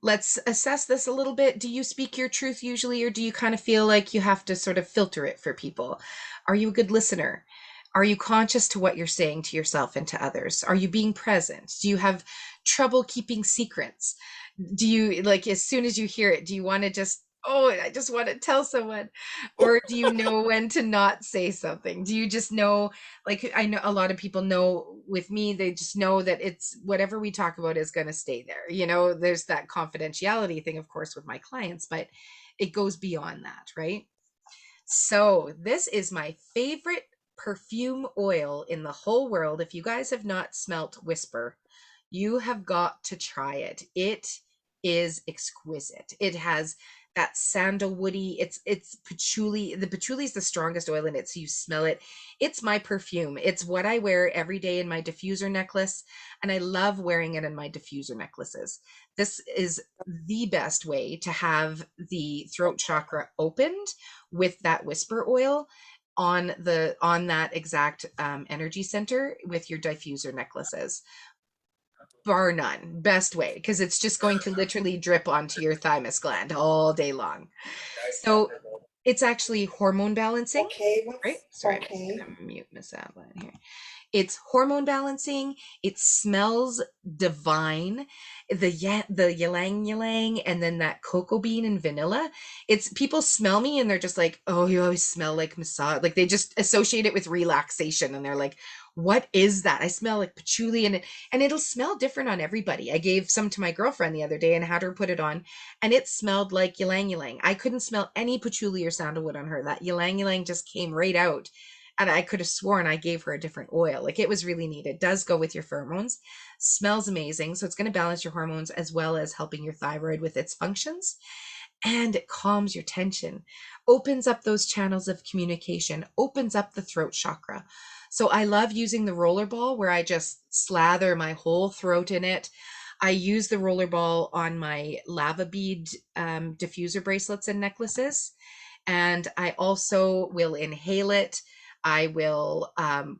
let's assess this a little bit. Do you speak your truth usually, or do you kind of feel like you have to sort of filter it for people? Are you a good listener? Are you conscious to what you're saying to yourself and to others? Are you being present? Do you have trouble keeping secrets? Do you, like, as soon as you hear it, do you want to just, oh, I just want to tell someone? Or do you know when to not say something? Do you just know, like, I know a lot of people know with me, they just know that it's whatever we talk about is going to stay there. There's that confidentiality thing, of course, with my clients, but it goes beyond that, right? So this is my favorite perfume oil in the whole world. If you guys have not smelt Whisper, you have got to try it. It is exquisite. It has that sandalwoody, it's patchouli. The patchouli is the strongest oil in it, so you smell it. It's my perfume. It's what I wear every day in my diffuser necklace, and I love wearing it in my diffuser necklaces. This is the best way to have the throat chakra opened with that Whisper oil on that exact energy center with your diffuser necklaces. Bar none, best way, because it's just going to literally drip onto your thymus gland all day long. So it's actually hormone balancing,
Okay,
right?
what's
Sorry, I'm just
okay?
gonna mute Miss Adeline here. It's hormone balancing. It smells divine. The ylang ylang, and then that cocoa bean and vanilla. It's people smell me and they're just like, oh, you always smell like massage. Like they just associate it with relaxation, and they're like, what is that? I smell like patchouli, and it'll smell different on everybody. I gave some to my girlfriend the other day and had her put it on, and it smelled like ylang ylang. I couldn't smell any patchouli or sandalwood on her. That ylang ylang just came right out. And I could have sworn I gave her a different oil. Like it was really neat. It does go with your pheromones, smells amazing. So it's going to balance your hormones as well as helping your thyroid with its functions. And it calms your tension, opens up those channels of communication, opens up the throat chakra. So I love using the roller ball where I just slather my whole throat in it. I use the rollerball on my lava bead diffuser bracelets and necklaces. And I also will inhale it. I will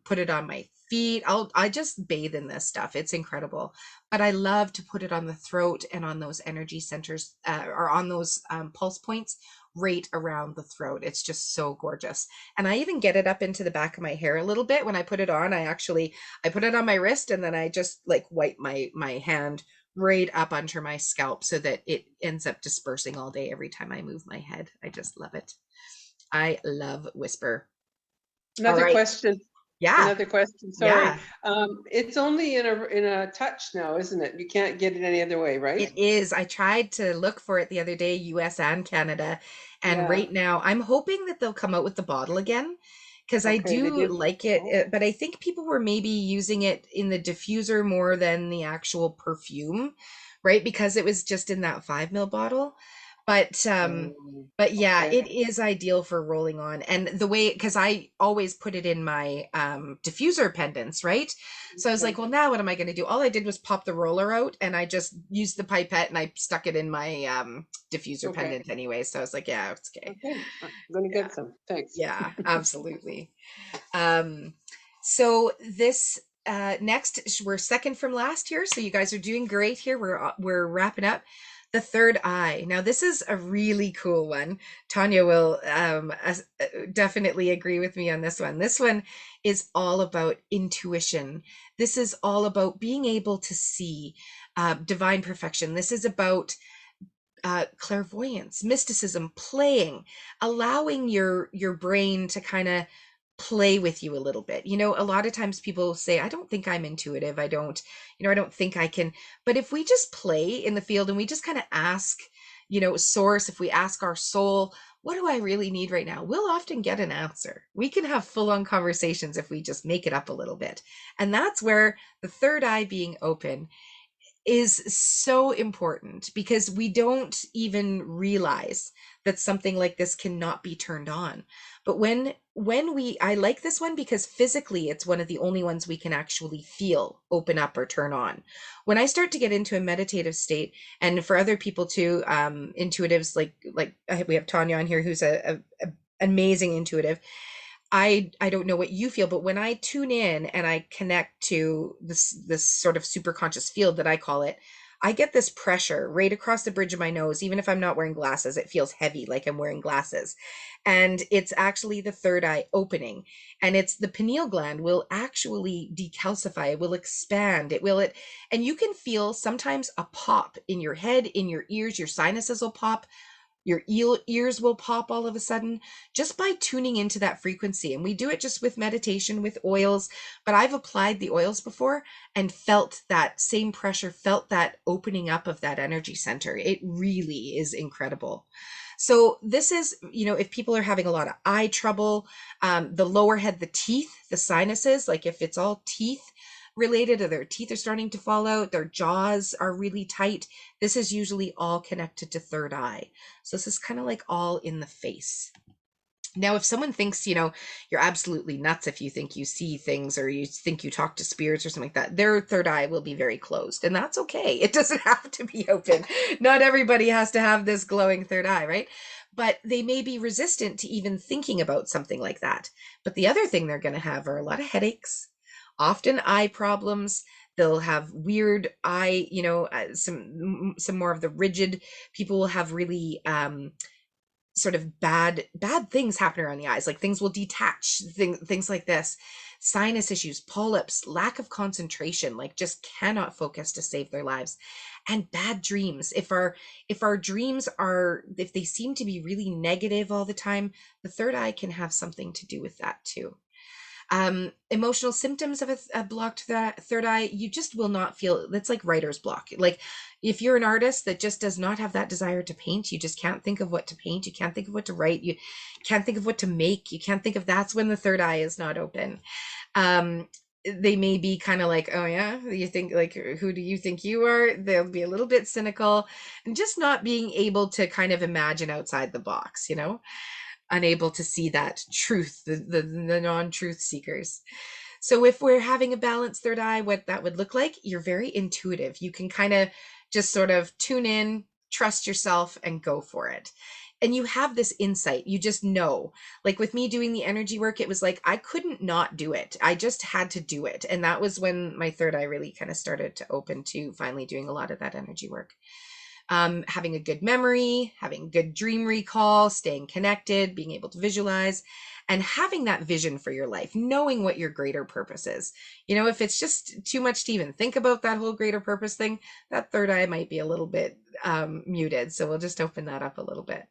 put it on my feet. I just bathe in this stuff. It's incredible. But I love to put it on the throat and on those energy centers or on those pulse points right around the throat. It's just so gorgeous. And I even get it up into the back of my hair a little bit when I put it on. I put it on my wrist and then I just like wipe my hand right up under my scalp so that it ends up dispersing all day every time I move my head. I just love it. I love Whisper. All
Another
right.
question.
Yeah.
Another question. Sorry.
Yeah.
It's only in a touch now, isn't it? You can't get it any other way, right?
It is. I tried to look for it the other day, US and Canada. And
Yeah.
right now, I'm hoping that they'll come out with the bottle again because I
Okay. They
do
did.
like it.
Oh,
But I think people were maybe using it in the diffuser more than the actual perfume, right? Because it was just in that 5 ml bottle. But yeah,
okay.
it is ideal for rolling on. And the way, because I always put it in my diffuser pendants, right? So I was like,
Okay.
well, now what am I going to do? All I did was pop the roller out and I just used the pipette and I stuck it in my diffuser
Okay.
pendant anyway. So I was like, yeah, it's okay.
Okay. I'm gonna
Yeah,
get some. Thanks.
yeah, absolutely. Um, so this next, we're second from last here. So you guys are doing great here. We're wrapping up. The third eye. Now this is a really cool one. Tanya will definitely agree with me on this one. This one is all about intuition. This is all about being able to see divine perfection. This is about clairvoyance, mysticism, playing, allowing your brain to kind of play with you a little bit. You know, a lot of times people say, I don't think I'm intuitive. I don't think I can. But if we just play in the field and we just kind of ask, source, if we ask our soul, what do I really need right now? We'll often get an answer. We can have full on conversations if we just make it up a little bit. And that's where the third eye being open is so important because we don't even realize that something like this cannot be turned on. But I like this one because physically it's one of the only ones we can actually feel open up or turn on. When I start to get into a meditative state, and for other people too, intuitives like we have Tanya on here who's a amazing intuitive. I don't know what you feel, but when I tune in and I connect to this sort of super conscious field that I call it, I get this pressure right across the bridge of my nose. Even if I'm not wearing glasses, it feels heavy, like I'm wearing glasses. And it's actually the third eye opening. And it's the pineal gland will actually decalcify, it will expand, and you can feel sometimes a pop in your head, in your ears, your sinuses will pop, your ears will pop all of a sudden just by tuning into that frequency. And we do it just with meditation, with oils. But I've applied the oils before and felt that same pressure, felt that opening up of that energy center. It really is incredible. So this is, if people are having a lot of eye trouble, the lower head, the teeth, the sinuses, like if it's all teeth related or their teeth are starting to fall out, their jaws are really tight, this is usually all connected to third eye. So this is kind of like all in the face. Now, if someone thinks, you're absolutely nuts if you think you see things or you think you talk to spirits or something like that, their third eye will be very closed. And that's okay. It doesn't have to be open. Not everybody has to have this glowing third eye, right? But they may be resistant to even thinking about something like that. But the other thing they're going to have are a lot of headaches, often eye problems. They'll have weird eye, some more of the rigid people will have really sort of bad things happen around the eyes, like things will detach, things like this, sinus issues, polyps, lack of concentration, like just cannot focus to save their lives, and bad dreams. If our dreams are, if they seem to be really negative all the time, the third eye can have something to do with that too. Emotional symptoms of a blocked third eye, you just will not feel. That's like writer's block. Like if you're an artist that just does not have that desire to paint, you just can't think of what to paint, you can't think of what to write, you can't think of what to make, you can't think of, that's when the third eye is not open. They may be kind of like, oh yeah, you think, like, who do you think you are? They'll be a little bit cynical and just not being able to kind of imagine outside the box, unable to see that truth, the non-truth seekers. So if we're having a balanced third eye, what that would look like, you're very intuitive. You can kind of just sort of tune in, trust yourself, and go for it. And you have this insight. You just know. Like with me doing the energy work, it was like I couldn't not do it. I just had to do it. And that was when my third eye really kind of started to open to finally doing a lot of that energy work. Having a good memory, having good dream recall, staying connected, being able to visualize, and having that vision for your life, knowing what your greater purpose is. You know, if it's just too much to even think about that whole greater purpose thing, that third eye might be a little bit muted. So we'll just open that up a little bit.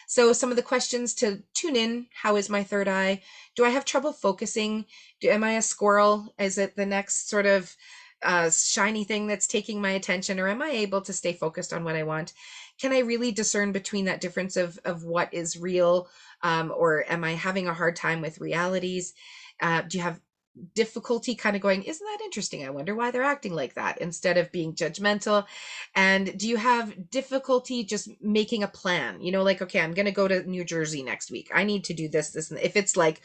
So some of the questions to tune in: how is my third eye? Do I have trouble focusing? Am I a squirrel? Is it the next sort of shiny thing that's taking my attention, or am I able to stay focused on what I want? Can I really discern between that difference of what is real, or am I having a hard time with realities? Do you have difficulty kind of going, isn't that interesting? I wonder why they're acting like that, instead of being judgmental? And do you have difficulty just making a plan? You know, like, okay, I'm going to go to New Jersey next week. I need to do this, this, and if it's like,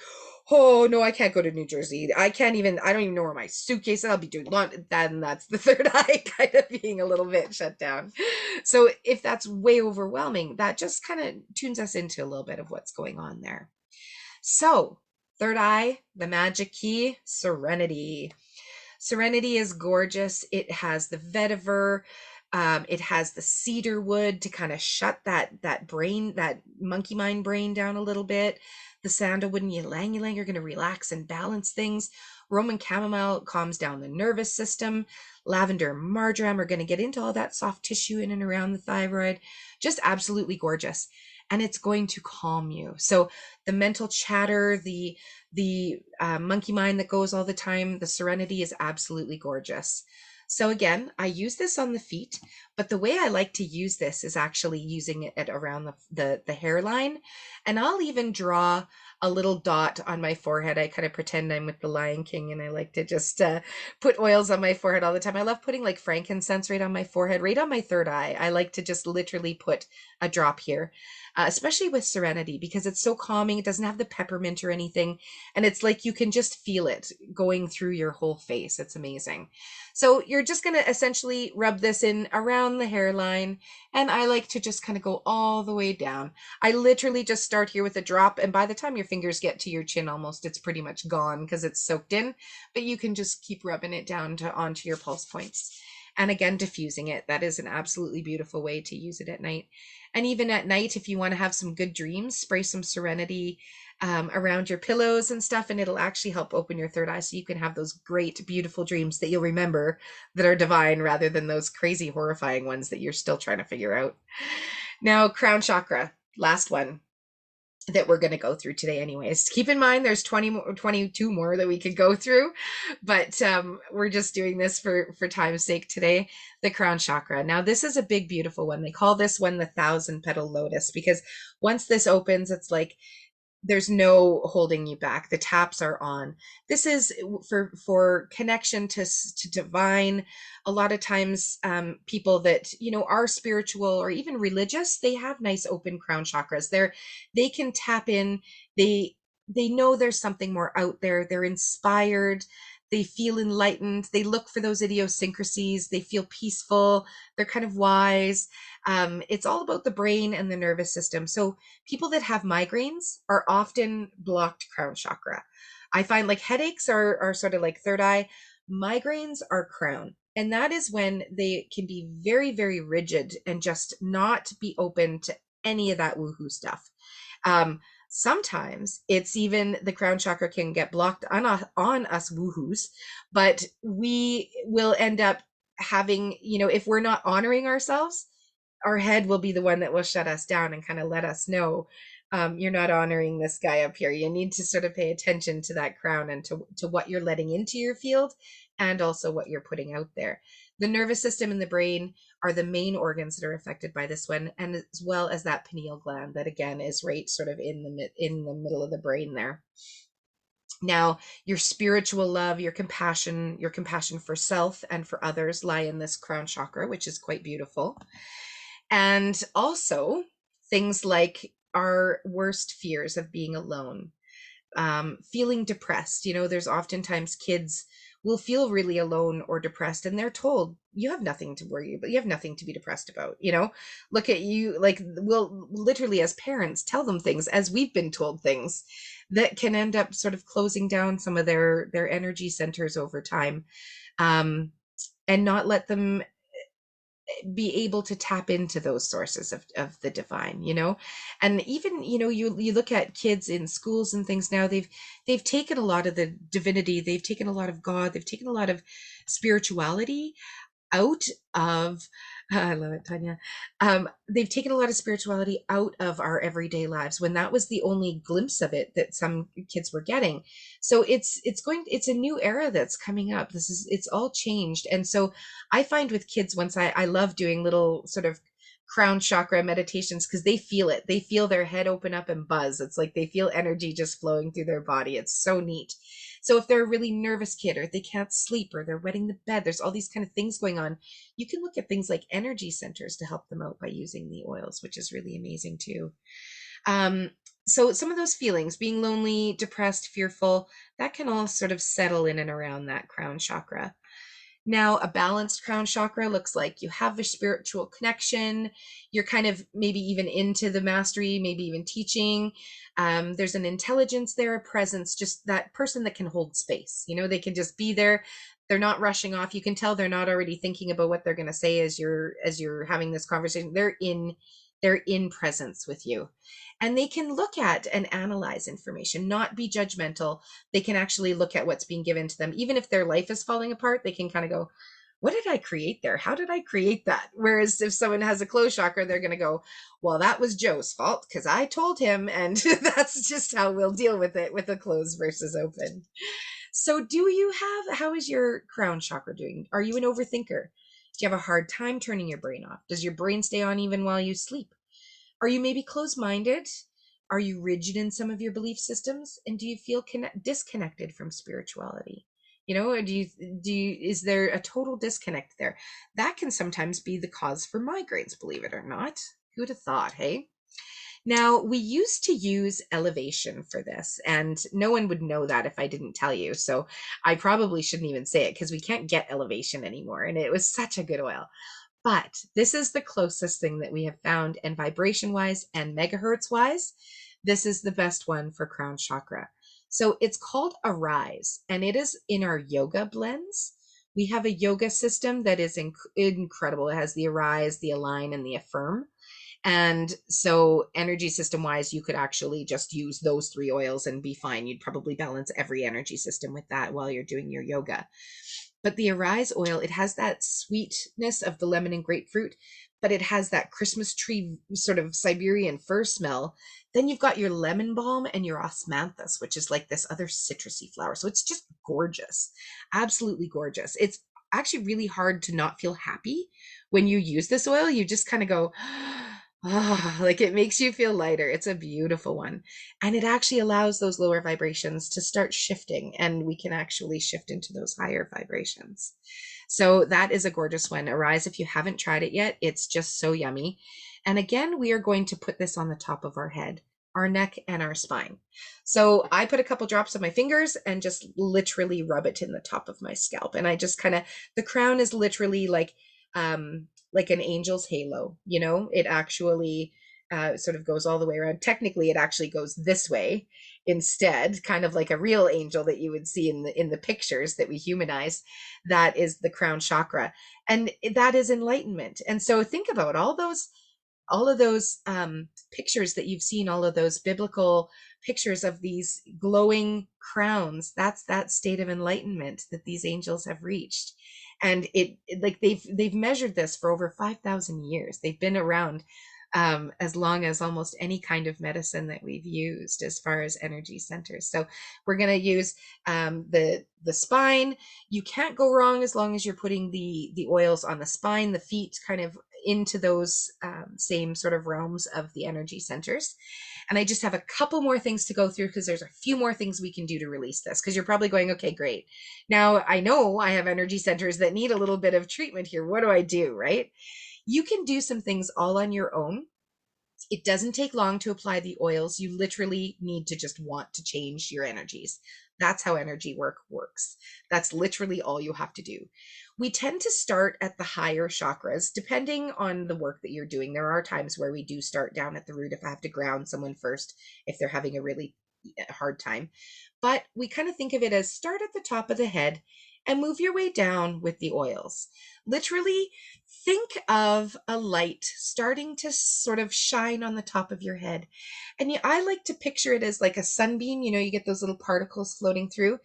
oh no, I can't go to New Jersey. I don't even know where my suitcase is. I'll be doing laundry. Then that's the third eye kind of being a little bit shut down. So if that's way overwhelming, that just kind of tunes us into a little bit of what's going on there. So third eye, the magic key, serenity. Serenity is gorgeous. It has the vetiver. It has the cedar wood to kind of shut that brain, that monkey mind brain down a little bit. The sandalwood and ylang ylang are going to relax and balance things. Roman chamomile calms down the nervous system. Lavender and marjoram are going to get into all that soft tissue in and around the thyroid. Just absolutely gorgeous. And it's going to calm you. So the mental chatter, the monkey mind that goes all the time, the serenity is absolutely gorgeous. So again, I use this on the feet, but the way I like to use this is actually using it around the hairline. And I'll even draw a little dot on my forehead. I kind of pretend I'm with the Lion King, and I like to just put oils on my forehead all the time. I love putting like frankincense right on my forehead, right on my third eye. I like to just literally put a drop here. Especially with serenity, because it's so calming. It doesn't have the peppermint or anything. And it's like you can just feel it going through your whole face. It's amazing. So you're just going to essentially rub this in around the hairline. And I like to just kind of go all the way down. I literally just start here with a drop. And by the time your fingers get to your chin, almost, it's pretty much gone because it's soaked in. But you can just keep rubbing it down onto your pulse points. And again, diffusing it. That is an absolutely beautiful way to use it at night. And even at night, if you want to have some good dreams, spray some serenity around your pillows and stuff, and it'll actually help open your third eye so you can have those great, beautiful dreams that you'll remember, that are divine, rather than those crazy, horrifying ones that you're still trying to figure out. Now, crown chakra, last one that we're going to go through today anyways. Keep in mind there's 22 more that we could go through, but we're just doing this for time's sake today. The crown chakra. Now this is a big, beautiful one. They call this one the 1,000-petal lotus, because once this opens, it's like there's no holding you back. The taps are on. This is for connection to divine. A lot of times people that are spiritual or even religious, they have nice open crown chakras. They can tap in. They know there's something more out there. They're inspired. They feel enlightened. They look for those idiosyncrasies. They feel peaceful. They're kind of wise. It's all about the brain and the nervous system. So people that have migraines are often blocked crown chakra. I find like headaches are sort of like third eye. Migraines are crown. And that is when they can be very, very rigid and just not be open to any of that woohoo stuff. Sometimes it's even the crown chakra can get blocked on us woohoos, but we will end up having, if we're not honoring ourselves, our head will be the one that will shut us down and kind of let us know, you're not honoring this guy up here. You need to sort of pay attention to that crown and to what you're letting into your field, and also what you're putting out there. The nervous system and the brain are the main organs that are affected by this one, and as well as that pineal gland that again is right sort of in the middle of the brain there. Now, your spiritual love, your compassion for self and for others lie in this crown chakra, which is quite beautiful. And also things like our worst fears of being alone, feeling depressed. There's oftentimes kids will feel really alone or depressed, and they're told you have nothing to worry about, you have nothing to be depressed about. Look at you, like, we'll literally as parents tell them things as we've been told things that can end up sort of closing down some of their energy centers over time, um, and not let them be able to tap into those sources of the divine. And even, you look at kids in schools and things now, they've taken a lot of the divinity, they've taken a lot of God, they've taken a lot of spirituality out of I love it, Tanya. They've taken a lot of spirituality out of our everyday lives when that was the only glimpse of it that some kids were getting. So it's a new era that's coming up. It's all changed. And so I find with kids, once I love doing little sort of crown chakra meditations, because they feel it. They feel their head open up and buzz. It's like they feel energy just flowing through their body. It's so neat. So if they're a really nervous kid, or they can't sleep, or they're wetting the bed, there's all these kind of things going on. You can look at things like energy centers to help them out by using the oils, which is really amazing too. Um, so some of those feelings, being lonely, depressed, fearful, that can all sort of settle in and around that crown chakra. Now, a balanced crown chakra looks like you have a spiritual connection. You're kind of maybe even into the mastery, maybe even teaching. There's an intelligence there, a presence, just that person that can hold space. They can just be there. They're not rushing off. You can tell they're not already thinking about what they're going to say as you're having this conversation. They're in presence with you. And they can look at and analyze information, not be judgmental. They can actually look at what's being given to them. Even if their life is falling apart, they can kind of go, what did I create there? How did I create that? Whereas if someone has a closed chakra, they're going to go, well, that was Joe's fault because I told him. And that's just how we'll deal with it, with a closed versus open. So how is your crown chakra doing? Are you an overthinker? Do you have a hard time turning your brain off? Does your brain stay on even while you sleep? Are you maybe closed-minded? Are you rigid in some of your belief systems? And do you feel disconnected from spirituality? Or is there a total disconnect there? That can sometimes be the cause for migraines, believe it or not. Who'd have thought, hey? Now, we used to use elevation for this, and no one would know that if I didn't tell you. So I probably shouldn't even say it because we can't get elevation anymore. And it was such a good oil. But this is the closest thing that we have found, and vibration wise and megahertz wise, this is the best one for crown chakra. So it's called Arise, and it is in our yoga blends. We have a yoga system that is incredible. It has the Arise, the Align, and the Affirm. And so energy system wise, you could actually just use those three oils and be fine. You'd probably balance every energy system with that while you're doing your yoga. But the Arise oil, it has that sweetness of the lemon and grapefruit, but it has that Christmas tree sort of Siberian fir smell. Then you've got your lemon balm and your osmanthus, which is like this other citrusy flower. So it's just gorgeous, absolutely gorgeous. It's actually really hard to not feel happy when you use this oil. You just kind of go, oh, like it makes you feel lighter. It's a beautiful one. And it actually allows those lower vibrations to start shifting, and we can actually shift into those higher vibrations. So that is a gorgeous one. Arise, if you haven't tried it yet, it's just so yummy. And again, we are going to put this on the top of our head, our neck, and our spine. So I put a couple drops on my fingers and just literally rub it in the top of my scalp. And I just kind of, the crown is literally like an angel's halo. It actually sort of goes all the way around. Technically, it actually goes this way instead, kind of like a real angel that you would see in the pictures that we humanize. That is the crown chakra, and that is enlightenment. And so think about all of those pictures that you've seen, all of those biblical pictures of these glowing crowns. That's that state of enlightenment that these angels have reached. And it like they've measured this for over 5,000 years. They've been around as long as almost any kind of medicine that we've used as far as energy centers. So we're going to use the spine. You can't go wrong as long as you're putting the oils on the spine, the feet, kind of into those same sort of realms of the energy centers. And I just have a couple more things to go through because there's a few more things we can do to release this, because you're probably going, okay, great. Now I know I have energy centers that need a little bit of treatment here. What do I do, right? You can do some things all on your own. It doesn't take long to apply the oils. You literally need to just want to change your energies. That's how energy work works. That's literally all you have to do. We tend to start at the higher chakras, depending on the work that you're doing. There are times where we do start down at the root if I have to ground someone first, if they're having a really hard time. But we kind of think of it as start at the top of the head and move your way down with the oils. Literally, think of a light starting to sort of shine on the top of your head. And I like to picture it as like a sunbeam. You get those little particles floating through.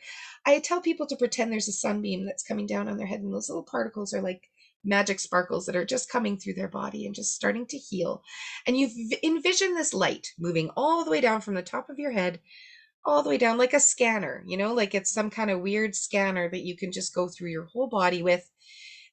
I tell people to pretend there's a sunbeam that's coming down on their head, and those little particles are like magic sparkles that are just coming through their body and just starting to heal. And you envision this light moving all the way down from the top of your head all the way down like a scanner, like it's some kind of weird scanner that you can just go through your whole body with.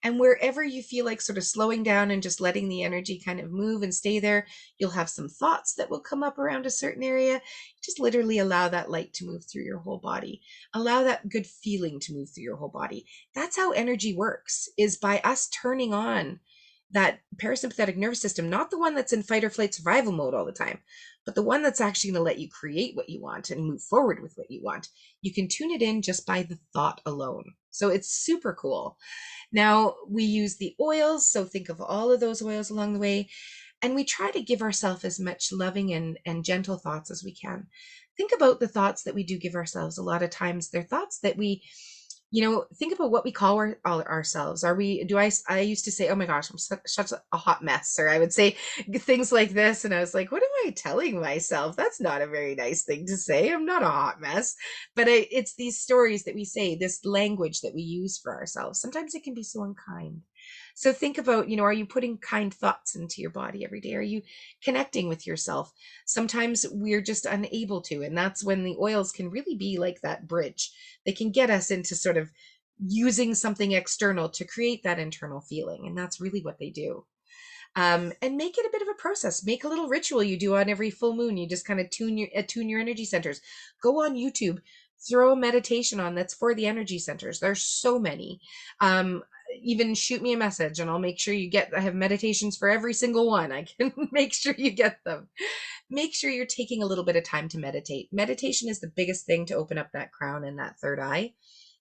And wherever you feel like sort of slowing down and just letting the energy kind of move and stay there, you'll have some thoughts that will come up around a certain area. Just literally allow that light to move through your whole body. Allow that good feeling to move through your whole body. That's how energy works, is by us turning on that parasympathetic nervous system, not the one that's in fight or flight survival mode all the time, but the one that's actually going to let you create what you want and move forward with what you want. You can tune it in just by the thought alone. So it's super cool. Now we use the oils. So think of all of those oils along the way. And we try to give ourselves as much loving and gentle thoughts as we can. Think about the thoughts that we do give ourselves. A lot of times they're thoughts that we, think about what we call ourselves. I used to say, oh my gosh, I'm such a hot mess. Or I would say things like this. And I was like, what am I telling myself? That's not a very nice thing to say. I'm not a hot mess. But it's these stories that we say, this language that we use for ourselves. Sometimes it can be so unkind. So think about, are you putting kind thoughts into your body every day? Are you connecting with yourself? Sometimes we're just unable to. And that's when the oils can really be like that bridge. They can get us into sort of using something external to create that internal feeling. And that's really what they do. And make it a bit of a process. Make a little ritual you do on every full moon. You just kind of tune your energy centers. Go on YouTube, throw a meditation on that's for the energy centers. There's so many. Even shoot me a message and I'll make sure I have meditations for every single one. I can make sure you get them. Make sure you're taking a little bit of time to meditate. Meditation is the biggest thing to open up that crown and that third eye.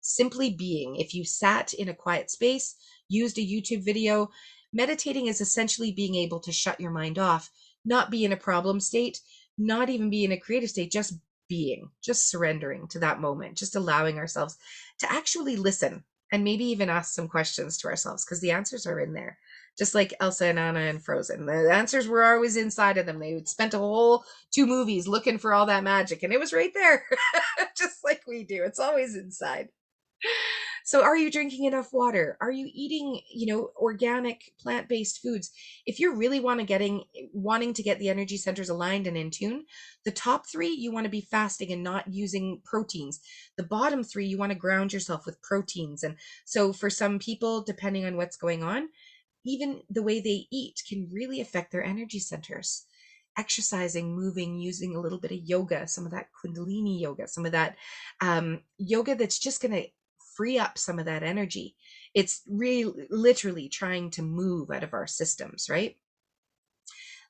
Simply being. If you sat in a quiet space, used a YouTube video, meditating is essentially being able to shut your mind off, not be in a problem state, not even be in a creative state, just being, just surrendering to that moment, just allowing ourselves to actually listen and maybe even ask some questions to ourselves, because the answers are in there. Just like Elsa and Anna and Frozen. The answers were always inside of them. They spent a whole 2 movies looking for all that magic, and it was right there, just like we do. It's always inside. So are you drinking enough water? Are you eating, organic plant-based foods? If you're really wanting to get the energy centers aligned and in tune, the top 3, you want to be fasting and not using proteins. The bottom 3, you want to ground yourself with proteins. And so for some people, depending on what's going on, even the way they eat can really affect their energy centers. Exercising, moving, using a little bit of yoga, some of that Kundalini yoga, some of that yoga that's just going to free up some of that energy. It's really literally trying to move out of our systems, right?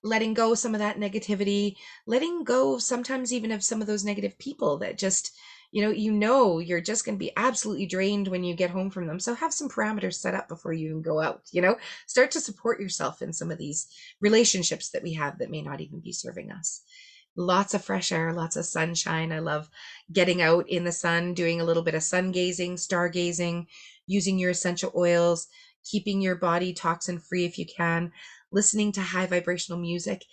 Letting go some of that negativity, letting go sometimes even of some of those negative people that just, you're just going to be absolutely drained when you get home from them. So have some parameters set up before you even go out, start to support yourself in some of these relationships that we have that may not even be serving us. Lots of fresh air, lots of sunshine. I love getting out in the sun, doing a little bit of sun gazing, stargazing, using your essential oils, keeping your body toxin free if you can, listening to high vibrational music.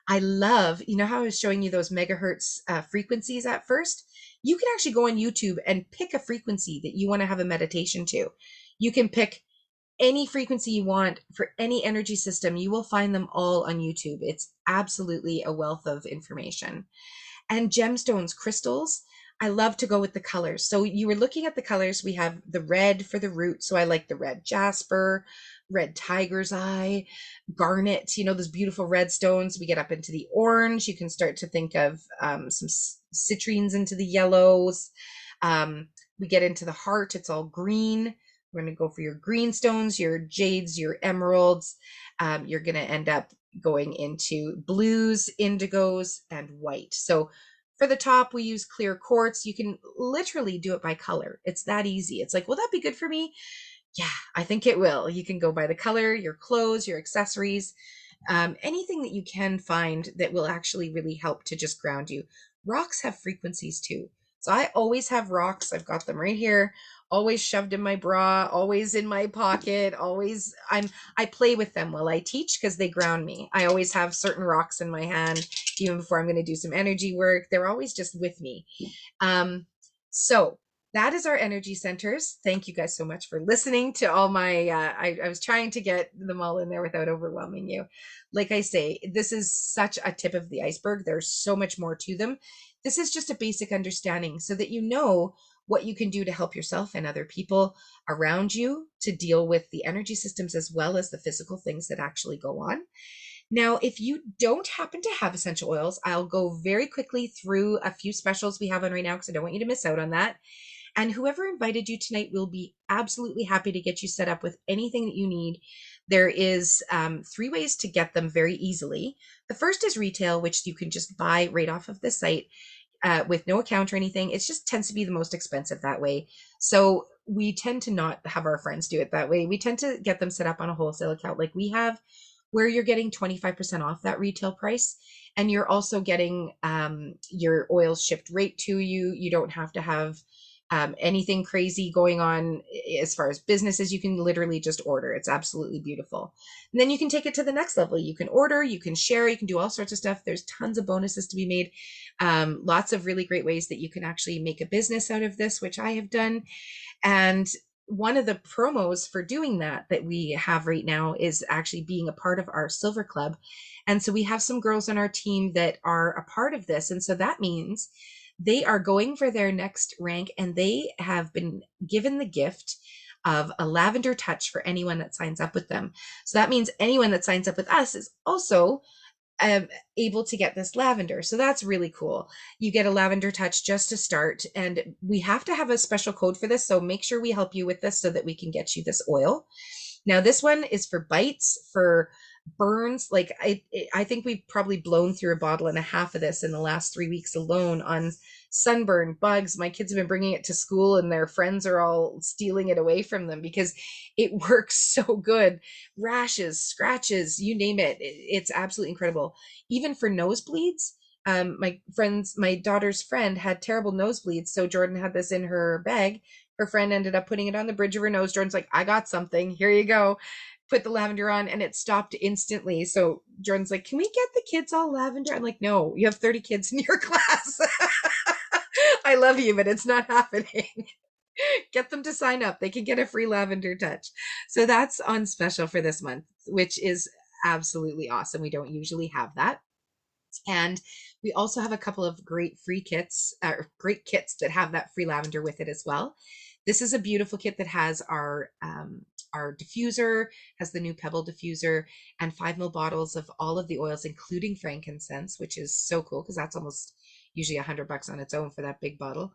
I love, how I was showing you those megahertz frequencies at first? You can actually go on YouTube and pick a frequency that you want to have a meditation to. You can pick any frequency you want for any energy system. You will find them all on YouTube. It's absolutely a wealth of information. And gemstones, crystals, I love to go with the colors. So you were looking at the colors. We have the red for the root. So I like the red jasper, red tiger's eye, garnet, those beautiful red stones. We get up into the orange. You can start to think of some citrines into the yellows. We get into the heart. It's all green. We're going to go for your green stones, your jades, your emeralds. You're going to end up going into blues, indigos, and white. So for the top, we use clear quartz. You can literally do it by color. It's that easy. It's like, will that be good for me? Yeah, I think it will. You can go by the color, your clothes, your accessories, anything that you can find that will actually really help to just ground you. Rocks have frequencies too. So I always have rocks. I've got them right here, always shoved in my bra, always in my pocket, always I play with them while I teach because they ground me. I always have certain rocks in my hand even before I'm going to do some energy work. They're always just with me. So that is our energy centers. Thank you guys so much for listening to all my, I was trying to get them all in there without overwhelming you. Like I say, this is such a tip of the iceberg. There's so much more to them. This is just a basic understanding so that you know what you can do to help yourself and other people around you to deal with the energy systems as well as the physical things that actually go on. Now, if you don't happen to have essential oils, I'll go very quickly through a few specials we have on right now because I don't want you to miss out on that. And whoever invited you tonight will be absolutely happy to get you set up with anything that you need. There is 3 ways to get them very easily. The first is retail, which you can just buy right off of the site with no account or anything. It just tends to be the most expensive that way. So we tend to not have our friends do it that way. We tend to get them set up on a wholesale account like we have, where you're getting 25% off that retail price. And you're also getting your oils shipped right to you. You don't have to have anything crazy going on as far as businesses. You can literally just order. It's absolutely beautiful. And then you can take it to the next level. You can order, you can share, you can do all sorts of stuff. There's tons of bonuses to be made. Lots of really great ways that you can actually make a business out of this, which I have done. And one of the promos for doing that we have right now is actually being a part of our Silver Club. And so we have some girls on our team that are a part of this. And so that means they are going for their next rank and they have been given the gift of a lavender touch for anyone that signs up with them. So that means anyone that signs up with us is also able to get this lavender. So that's really cool. You get a lavender touch just to start. And we have to have a special code for this. So make sure we help you with this so that we can get you this oil. Now, this one is for bites, for burns. Like I think we've probably blown through a bottle and a half of this in the last 3 weeks alone on sunburn, bugs. My kids have been bringing it to school and their friends are all stealing it away from them because it works so good. Rashes, scratches, you name it. It's absolutely incredible. Even for nosebleeds. My daughter's friend had terrible nosebleeds. So Jordan had this in her bag. Her friend ended up putting it on the bridge of her nose. Jordan's like, I got something. Here you go. Put the lavender on and it stopped instantly. So Jordan's like, can we get the kids all lavender? I'm like, no, you have 30 kids in your class. I love you, but it's not happening. Get them to sign up. They can get a free lavender touch. So that's on special for this month, which is absolutely awesome. We don't usually have that. And we also have a couple of great free kits, great kits that have that free lavender with it as well. This is a beautiful kit that has our diffuser, has the new Pebble diffuser, and 5 ml bottles of all of the oils, including frankincense, which is so cool because that's almost usually $100 on its own for that big bottle.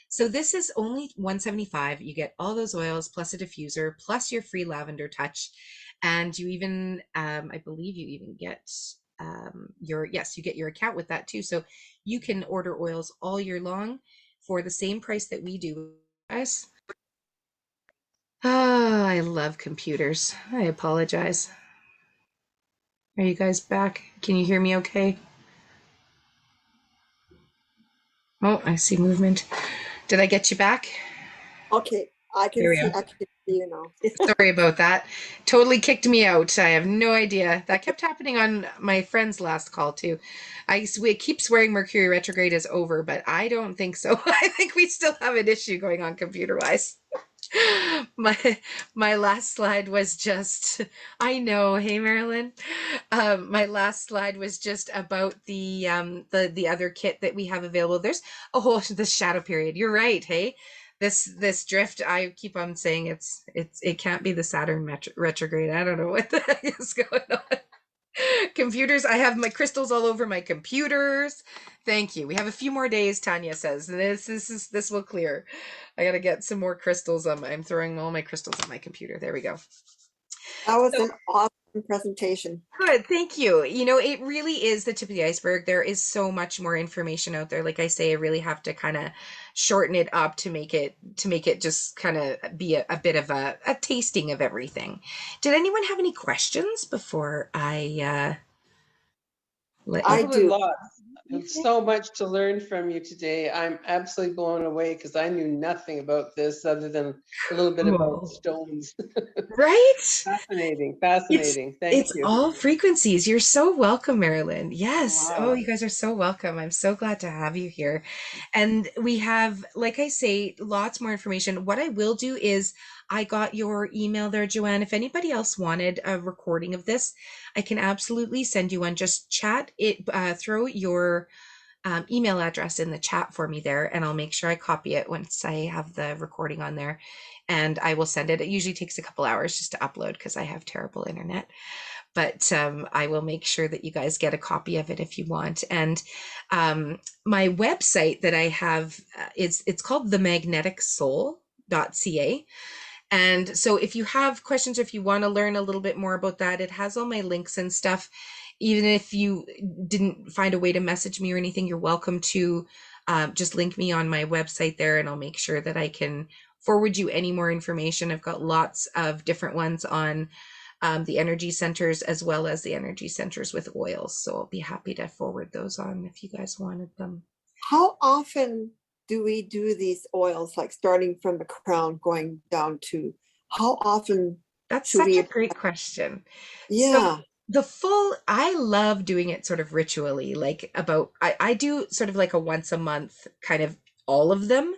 So this is only $175. You get all those oils plus a diffuser plus your free lavender touch, and you even, I believe you even get you get your account with that too. So you can order oils all year long for the same price that we do, guys. Oh, I love computers. I apologize. Are you guys back? Can you hear me okay? Oh, I see movement. Did I get you back?
Okay, I
There
can
we
see.
go.
I can see you now.
Sorry about that. Totally kicked me out. I have no idea. That kept happening on my friend's last call too. We keep swearing Mercury retrograde is over, but I don't think so. I think we still have an issue going on computer-wise. My last slide was just, I know, hey Marilyn. My last slide was just about the other kit that we have available. There's the shadow period. You're right, hey. This drift, I keep on saying it can't be the Saturn retrograde. I don't know what the heck is going on. Computers, I have my crystals all over my computers. Thank you. We have a few more days, Tanya says. This will clear. I gotta get some more crystals on I'm throwing all my crystals on my computer. There we go.
That was an awesome presentation.
Good, thank you. You know, it really is the tip of the iceberg. There is so much more information out there. Like I say, I really have to kind of shorten it up to make it just kind of be a bit of a tasting of everything. Did anyone have any questions before I let you?
I
Probably
do.
lots. So much to learn from you today. I'm absolutely blown away because I knew nothing about this other than a little bit about
Cool.
stones.
Right?
Fascinating,
It's
fascinating. Thank
it's
you.
all frequencies. You're so welcome, Marilyn. Yes. Oh,
Wow.
you guys are so welcome. I'm so glad to have you here. And we have, like I say, lots more information. What I will do is I got your email there, Joanne. If anybody else wanted a recording of this, I can absolutely send you one. Just chat it, throw your email address in the chat for me there, and I'll make sure I copy it once I have the recording on there. And I will send it. It usually takes a couple hours just to upload because I have terrible internet. But I will make sure that you guys get a copy of it if you want. And my website that I have it's called themagneticsoul.ca. And so if you have questions, if you want to learn a little bit more about that, it has all my links and stuff. Even if you didn't find a way to message me or anything, you're welcome to just link me on my website there, and I'll make sure that I can forward you any more information. I've got lots of different ones on the energy centers as well as the energy centers with oils. So I'll be happy to forward those on if you guys wanted them.
How often do we do these oils, like starting from the crown going down to, how often
That's
should
such
we?
a great question. So
Yeah,
I love doing it sort of ritually, like I do sort of like a once a month kind of all of them,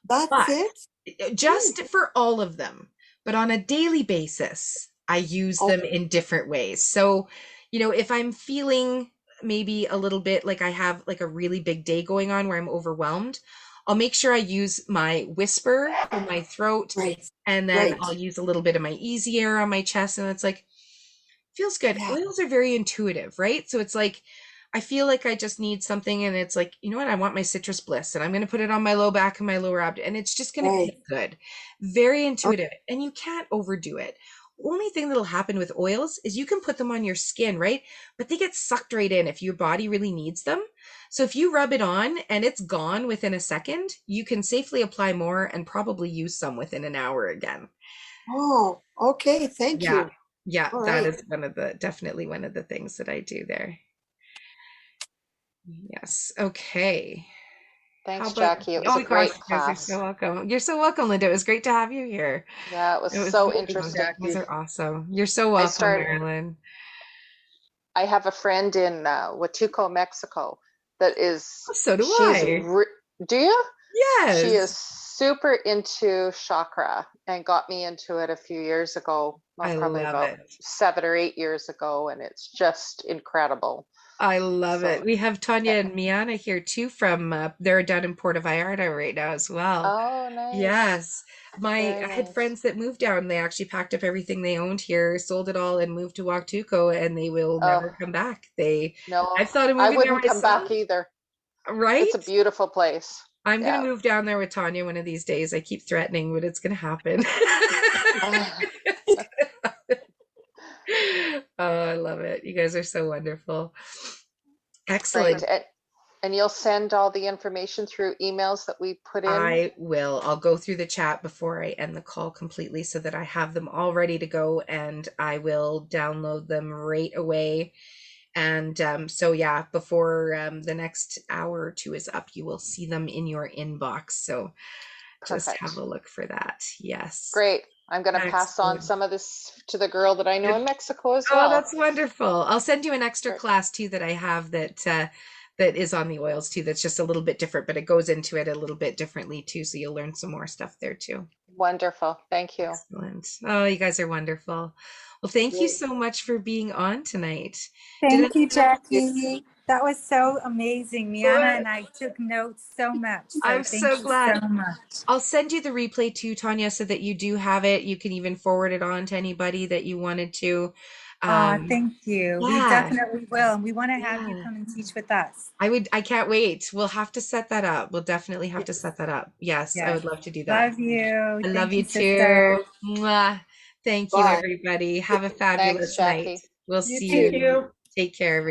that's
but
it.
just for all of them. But on a daily basis, I use
Oh,
them in different ways. So, you know, if I'm feeling maybe a little bit like I have like a really big day going on where I'm overwhelmed, I'll make sure I use my whisper for my throat,
right,
and then
right.
I'll use a little bit of my easy air on my chest, and it's like feels good.
Yeah,
Oils are very intuitive, right? So it's like I feel like I just need something, and it's like, you know what? I want my citrus bliss, and I'm going to put it on my low back and my lower abdomen, and it's just going to feel
right.
good. Very
Oh,
intuitive, and you can't overdo it. Only thing that'll happen with oils is you can put them on your skin, right? But they get sucked right in if your body really needs them. So if you rub it on and it's gone within a second, you can safely apply more and probably use some within an hour again.
oh, okay. Thank
Yeah.
you.
Yeah,
All
that
right.
is definitely one of the things that I do there. Yes. Okay. How
Thanks,
about,
Jackie. It was
oh
a
my gosh,
great
you guys are
class.
so welcome. You're so welcome, Linda. It was great to have you here.
Yeah, it was
It was
so
so
Thanks,
fun.
interesting.
You guys
Jackie.
are awesome. You're so
I
welcome,
started,
Marilyn.
I have a friend in Huatuco, Mexico that is,
Oh, so do
she's,
I.
do you? She is
Yes.
super into chakra and got me into it a few years ago, well,
I
probably
love
about
it.
7 or 8 years ago, and it's just incredible.
I love
So,
it. We have Tanya
eh,
and Miana here too from they're down in Puerto Vallarta right now as well.
oh, nice.
Yes.
Very
I had
nice.
friends that moved down. They actually packed up everything they owned here, sold it all, and moved to Huatuco, and they will
Oh,
never come back. They,
no,
I've thought of
I
moving there
wouldn't come
myself,
back either. It's a
right?
beautiful place.
I'm gonna
Yeah.
move down there with Tanya one of these days. I keep threatening, but it's gonna happen. Oh, I love it. You guys are so wonderful.
Great.
Excellent.
And you'll send all the information through emails that we put in?
I will. I'll go through the chat before I end the call completely so that I have them all ready to go, and I will download them right away. And so, yeah, before the next hour or two is up, you will see them in your inbox. So just have
Perfect.
a look for that. Yes.
Great. I'm going to pass on
Excellent.
some of this to the girl that I know in Mexico as
Oh,
well.
that's wonderful. I'll send you an extra
Great.
class too that I have that is on the oils too. That's just a little bit different, but it goes into it a little bit differently too. So you'll learn some more stuff there too.
Wonderful. Thank you.
Excellent. Oh, you guys are wonderful. Well, thank you
Great.
so much for being on tonight. Did
Thank you,
anyone else?
Jackie. That was so amazing. Miana and I took notes so much. So
I'm
thank
so
you so
glad.
much.
I'll send you the replay too, Tanya, so that you do have it. You can even forward it on to anybody that you wanted to.
Thank you. We
Yeah,
definitely will. And we want to have you
yeah.
come and teach with us.
I can't wait. We'll have to set that up. We'll definitely have to
Yes.
set that up. Yes, I
Yes.
would love to do that.
Love you.
I love
Thank
you
you, sister.
too. Mwah. Thank you,
Bye.
everybody. Have a fabulous
Jackie.
night. We'll
You
see
too.
you. Take care, everybody.